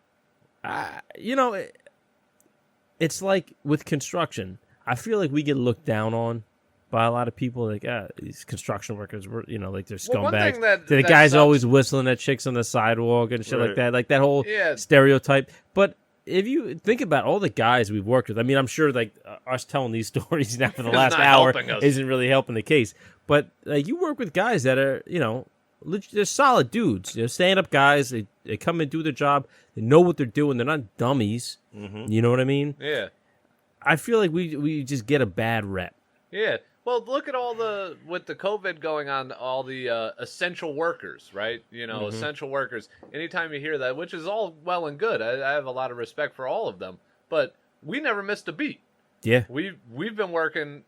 it's like with construction. I feel like we get looked down on by a lot of people. Like these construction workers, were like they're Well, one scumbags. thing that The that guys sucks- always whistling at chicks on the sidewalk and shit like that. Like that whole Yeah. stereotype. But if you think about all the guys we've worked with, I mean, I'm sure like us telling these stories now for the It's last not hour helping us. isn't really helping the case. But like you work with guys that are, they're solid dudes. Stand-up guys. They come and do their job. They know what they're doing. They're not dummies. Mm-hmm. You know what I mean? Yeah. I feel like we just get a bad rep. Yeah. Well, look at with the COVID going on, all the essential workers, right? Essential workers. Anytime you hear that, which is all well and good, I have a lot of respect for all of them, but we never missed a beat. Yeah. We've been working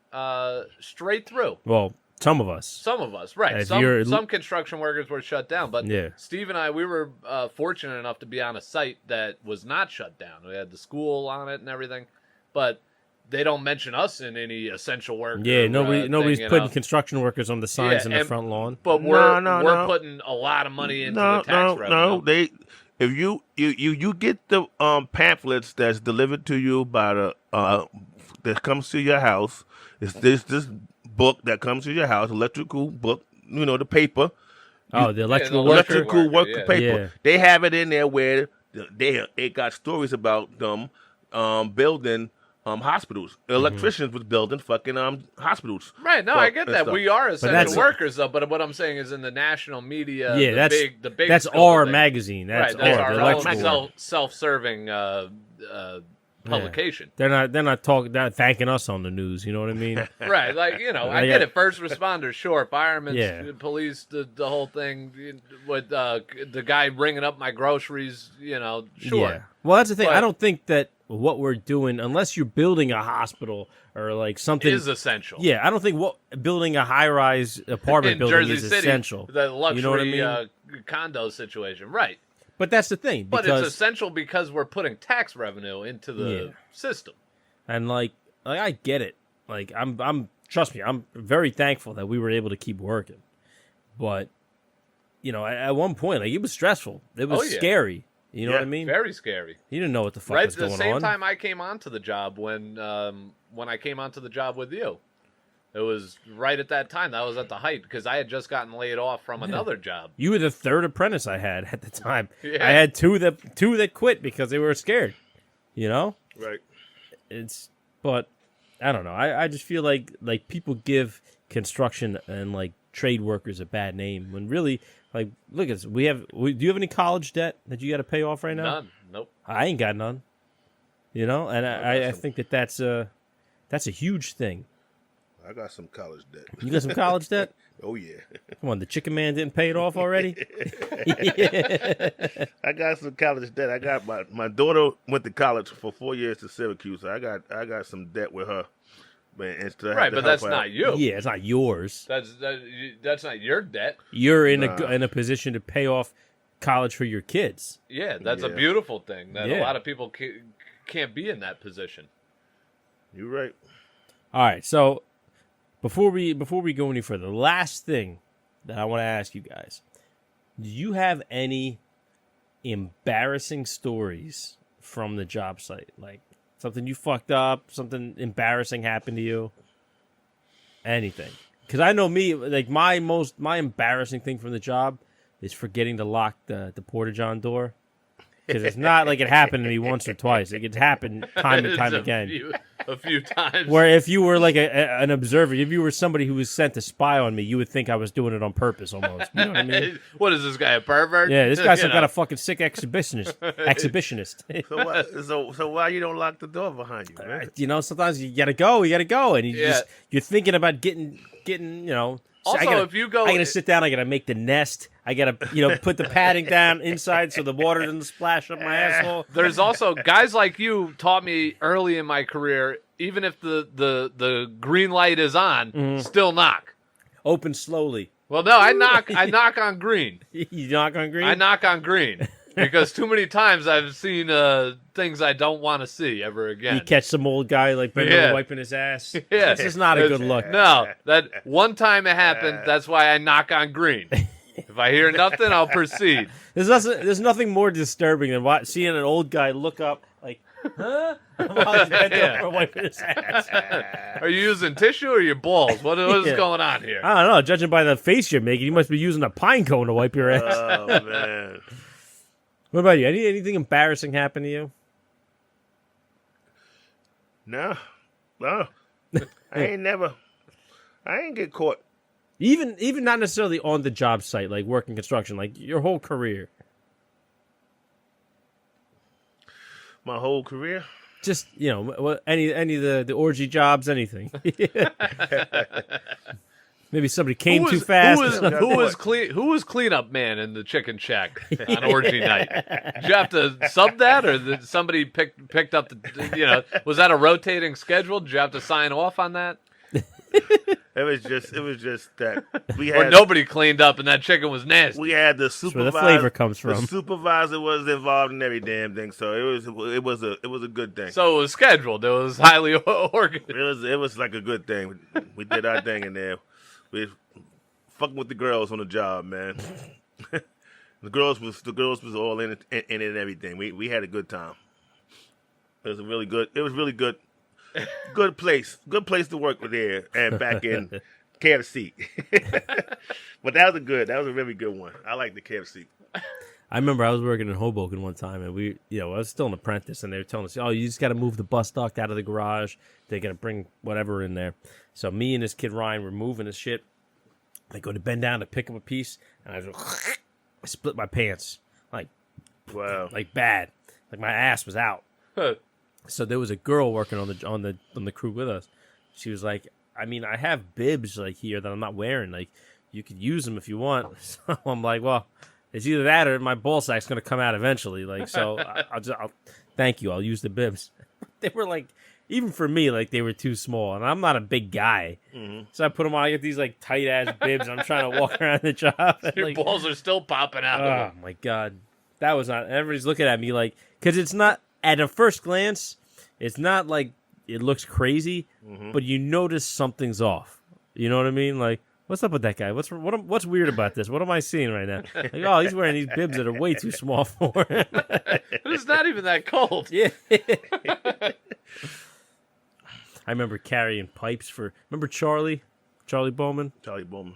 straight through. Well, some of us. Some of us, right? If Some you're- construction workers were shut down, but Yeah. Steve and I, we were fortunate enough to be on a site that was not shut down. We had the school on it and everything, but they don't mention us in any essential work. Yeah, nobody's thing, putting construction workers on the signs in the front lawn. But we're No. putting a lot of money into the tax revenue. No. If you get the pamphlets that's delivered to you by the that comes to your house. It's this book that comes to your house, electrical book. The paper. Oh, the electrical the worker. Electrical worker yeah. paper. Yeah. They have it in there where they got stories about them building hospitals. Electricians was building fucking hospitals. Right, no, I get and that. stuff. We are that's- essential workers, though. But what I'm saying is, in the national media, Yeah, the big that's scope of our things. magazine. That's Right, that's our our the own electrical worker. self-serving publication. They're not thanking us on the news. You know what I mean? Right, like I get it. First responders, sure. Firemen, Yeah. police, the whole thing with the guy ringing up my groceries. Sure. Yeah. Well, that's the thing. But- I don't think that what we're doing, unless you're building a hospital or like something, Is essential. Yeah, I don't think building a high-rise apartment In building Jersey is City, essential. the luxury You know what I mean? condo situation, right? But that's the thing, But because it's essential because we're putting tax revenue into the Yeah. system. and like I get it. Like I'm trust me, I'm very thankful that we were able to keep working. But at one point, like it was stressful. It was Oh, yeah. scary. You know Yeah, what I mean? Very scary. You didn't know what the fuck Right was at the going same on. time I came onto the job when I came onto the job with you. It was right at that time. That was at the height because I had just gotten laid off from another job. You were the third apprentice I had at the time. Yeah. I had two that quit because they were scared. Right. But I don't know. I just feel like people give construction and like trade workers a bad name when really, like, look at this. Do you have any college debt that you got to pay off right now? None. Nope. I ain't got none. And I think that's a huge thing. I got some college debt. You got some college debt? Oh yeah. Come on, the chicken man didn't pay it off already? I got some college debt. I got my daughter went to college for 4 years to Syracuse. I got some debt with her. Man, Right, but that's not you. Yeah, it's not yours. That's not your debt. You're in a position to pay off college for your kids. Yeah, that's a Yeah. beautiful thing. That Yeah. a lot of people can't be in that position. You're right. All right, so before we go any further, the last thing that I want to ask you guys: do you have any embarrassing stories from the job site? Like something you fucked up, something embarrassing happened to you, anything. Because I know me, like my embarrassing thing from the job is forgetting to lock the porta-john door. Because it's not like it happened to me once or twice. Like, it's happened time and time again. A few times. Where if you were like an observer, if you were somebody who was sent to spy on me, you would think I was doing it on purpose almost. You know what I mean? What is this guy, a pervert? Yeah, this guy's some kind of fucking sick exhibitionist. So why you don't lock the door behind you, man? You know, sometimes you gotta go, and you're thinking about getting, you know. Also, if you go, I gotta sit down. I gotta make the nest. I gotta, put the padding down inside so the water doesn't splash up my asshole. There's also guys like you taught me early in my career. Even if the green light is on, still knock. Open slowly. Well, no, I knock on green. You knock on green? I knock on green. Because too many times I've seen things I don't want to see ever again. You catch some old guy like wiping his ass. Yeah. This is not a good look. No, that one time it happened. That's why I knock on green. If I hear nothing, I'll proceed. There's nothing more disturbing than seeing an old guy look up like, huh? While he's bent over wiping his ass. Are you using tissue or your balls? What is going on here? I don't know. Judging by the face you're making, you must be using a pine cone to wipe your ass. Oh man. What about you? Anything embarrassing happen to you? No. I ain't get caught. Even not necessarily on the job site, like working construction, like your whole career. My whole career? Just, any of the orgy jobs, anything. Maybe somebody came too fast. Who was cleanup man in the chicken shack on orgy night? Did you have to sub that, or did somebody picked up the? Was that a rotating schedule? Did you have to sign off on that? It was just that we had. Or nobody cleaned up and that chicken was nasty. We had the That's supervisor. where the flavor comes from. The supervisor was involved in every damn thing, so it was a good thing. So it was scheduled. It was highly organized. It was like a good thing. We did our thing in there. We fucking with the girls on the job, man. the girls was all in it and everything. We had a good time. It was really good. Good place to work with there and back in KFC. But that was a really good one. I like the KFC. I remember I was working in Hoboken one time, and I was still an apprentice, and they were telling us, "Oh, you just got to move the bus duct out of the garage. They got to bring whatever in there." So me and this kid Ryan were moving his shit. I go to bend down to pick up a piece, and I split my pants, Wow, like bad, like my ass was out. So there was a girl working on the crew with us. She was like, "I mean, I have bibs like here that I'm not wearing. Like, you could use them if you want." So I'm like, "Well, it's either that or my ball sack's gonna come out eventually." Like, so I'll thank you. I'll use the bibs. They were like, even for me, like they were too small, and I'm not a big guy. Mm-hmm. So I put them on. I get these like tight ass bibs. And I'm trying to walk around the job. And, your balls are still popping out. Oh my god, that was not. Everybody's looking at me like, because it's not at a first glance. It's not like it looks crazy, but you notice something's off. You know what I mean? Like, what's up with that guy? What's weird about this? What am I seeing right now? Like, oh, he's wearing these bibs that are way too small for him. It's not even that cold. Yeah. I remember carrying pipes remember Charlie Bowman? Charlie Bowman.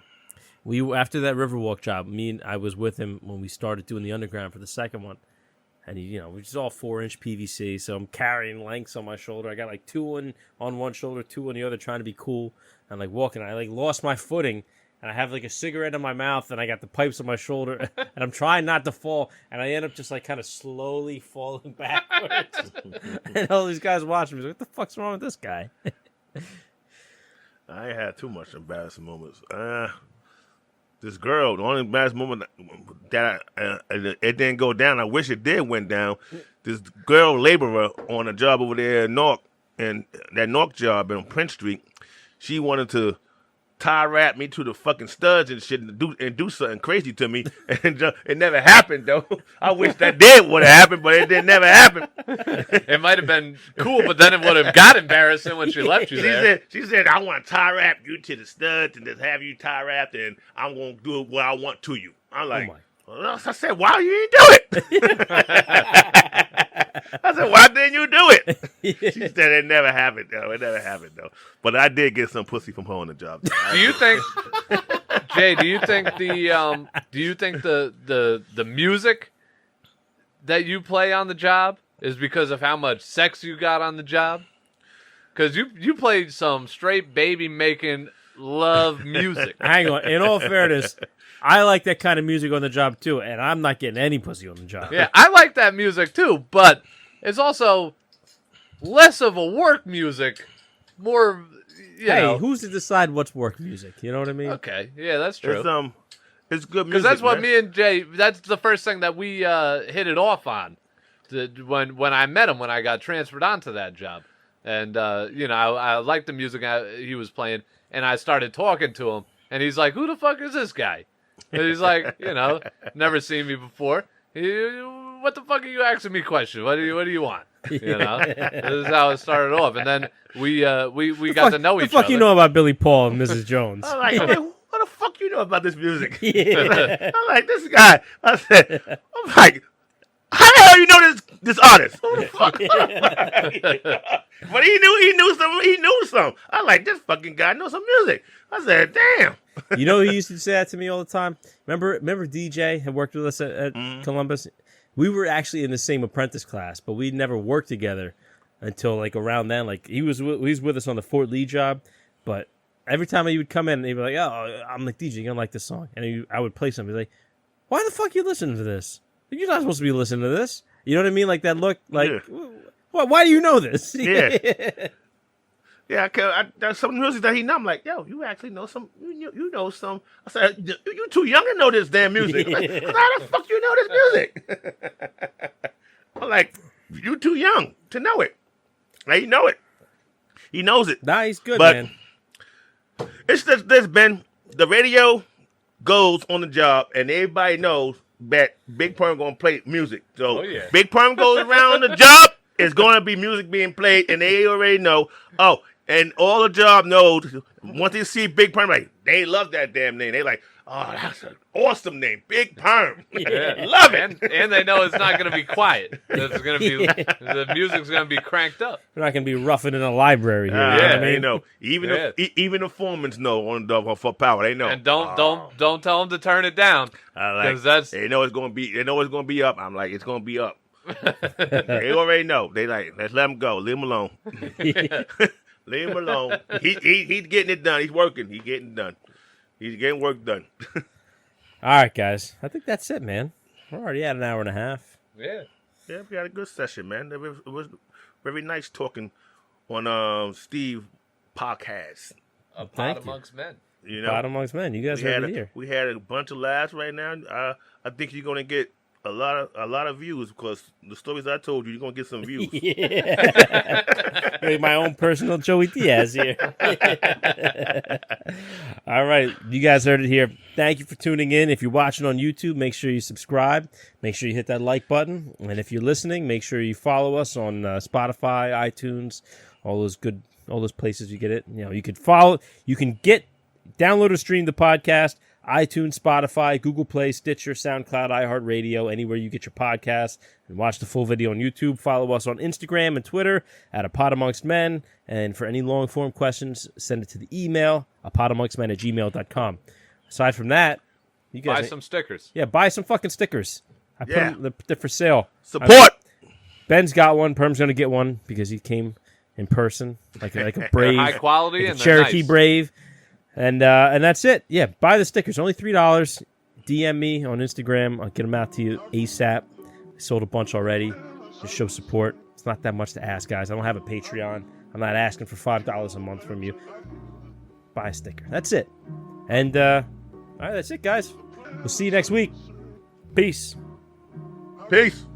After that Riverwalk job, I was with him when we started doing the underground for the second one. And which is all 4-inch PVC, so I'm carrying lengths on my shoulder. I got like 2 on one shoulder, 2 on the other, trying to be cool. And like walking, I like lost my footing, and I have like a cigarette in my mouth, and I got the pipes on my shoulder, and I'm trying not to fall, and I end up just like kind of slowly falling backwards. And all these guys watching me, like, what the fuck's wrong with this guy? I ain't had too much embarrassing moments. This girl, the only embarrassing moment that it didn't go down. I wish it did went down. This girl laborer on a job over there in Newark, and that Newark job on Prince Street, she wanted to tie wrap me to the fucking studs and shit and do something crazy to me, and it never happened though. I wish that would have happened, but it didn't never happen. It might have been cool, but then it would have got embarrassing when she left you there. She said, I want to tie wrap you to the studs and just have you tie wrapped, and I'm gonna do what I want to you. I'm like, I said, why you ain't do it? I said, why didn't you do it? She said it never happened though. It never happened though. But I did get some pussy from her on the job. Do you think, Jay? Do you think the music that you play on the job is because of how much sex you got on the job? Because you played some straight baby making love music. Hang on. In all fairness, I like that kind of music on the job too, and I'm not getting any pussy on the job. Yeah, I like that music too, but it's also less of a work music, more. Hey, who's to decide what's work music? You know what I mean? Okay, yeah, that's true. It's good music. Because that's what man. me and Jay. That's the first thing that we hit it off on. When I met him, when I got transferred onto that job, and I liked the music he was playing, and I started talking to him, and he's like, "Who the fuck is this guy?" And he's like, never seen me before. What the fuck are you asking me questions? What do you want? This is how it started off, and then we got to know each other. What the fuck you know about Billy Paul and Mrs. Jones? I'm like, hey, what the fuck you know about this music? Yeah. I'm like, this guy. I'm like, how the hell you know this artist? Who the fuck? But he knew some. I'm like, this fucking guy knows some music. I said, damn. You know who used to say that to me all the time? Remember DJ had worked with us at Columbus? We were actually in the same apprentice class, but we never worked together until like around then. Like he was with us on the Fort Lee job, but every time he would come in, he'd be like, "Oh, I'm like DJ, you're gonna like this song," and I would play something. He'd be like, "Why the fuck you listening to this? You're not supposed to be listening to this." You know what I mean? Like that look, like, why do you know this? Yeah. Yeah, there's some music that he know. I'm like, yo, you actually know some. You know some. I said, you too young to know this damn music. Like, how the fuck you know this music? I'm like, you too young to know it. Now you know it. He knows it. Nah, he's good, But man. it's just there's been the radio goes on the job, and everybody knows that Big Perm gonna play music. So Big Perm goes around the job. It's gonna be music being played, and they already know. Oh. And all the job knows, once they see Big Perm, like, they love that damn name. They like, oh, that's an awesome name, Big Perm. Yeah. Love it. And they know it's not going to be quiet. It's going to be the music's going to be cranked up. We're not going to be roughing in a library here. You know what I mean? They know. Even the foremans know on the for power. They know. And don't tell them to turn it down. They know it's going to be. They know it's going to be up. I'm like, it's going to be up. They already know. They like, let's let him go. Leave him alone. Leave him alone. He's getting it done. He's working. He's getting done. He's getting work done. All right, guys. I think that's it, man. We're already at an hour and a half. Yeah. Yeah, we had a good session, man. It was very nice talking on Steve podcast. APodAmongstMen. You know, APodAmongstMen. You guys are here. We had a bunch of laughs right now. I think you're gonna get a lot of views because the stories I told you, you're gonna get some views. Yeah. Like my own personal Joey Diaz here. All right, you guys heard it here. Thank you for tuning in. If you're watching on YouTube, make sure you subscribe. Make sure you hit that like button. And if you're listening, make sure you follow us on Spotify, iTunes, all those places you get it. You know, you can download or stream the podcast. iTunes, Spotify, Google Play, Stitcher, SoundCloud, iHeartRadio, anywhere you get your podcasts, and watch the full video on YouTube. Follow us on Instagram and Twitter at APodAmongstMen. And for any long-form questions, send it to the email, apodamongstmen@gmail.com. Aside from that, you guys... Buy some stickers. Yeah, buy some fucking stickers. I put them, they're for sale. Support! Ben's got one. Perm's going to get one because he came in person, like a Brave. High quality like and a Cherokee nice. Brave. And that's it. Yeah, buy the stickers. Only $3. DM me on Instagram. I'll get them out to you ASAP. I sold a bunch already. Just show support. It's not that much to ask, guys. I don't have a Patreon. I'm not asking for $5 a month from you. Buy a sticker. That's it. And all right, that's it, guys. We'll see you next week. Peace. Peace.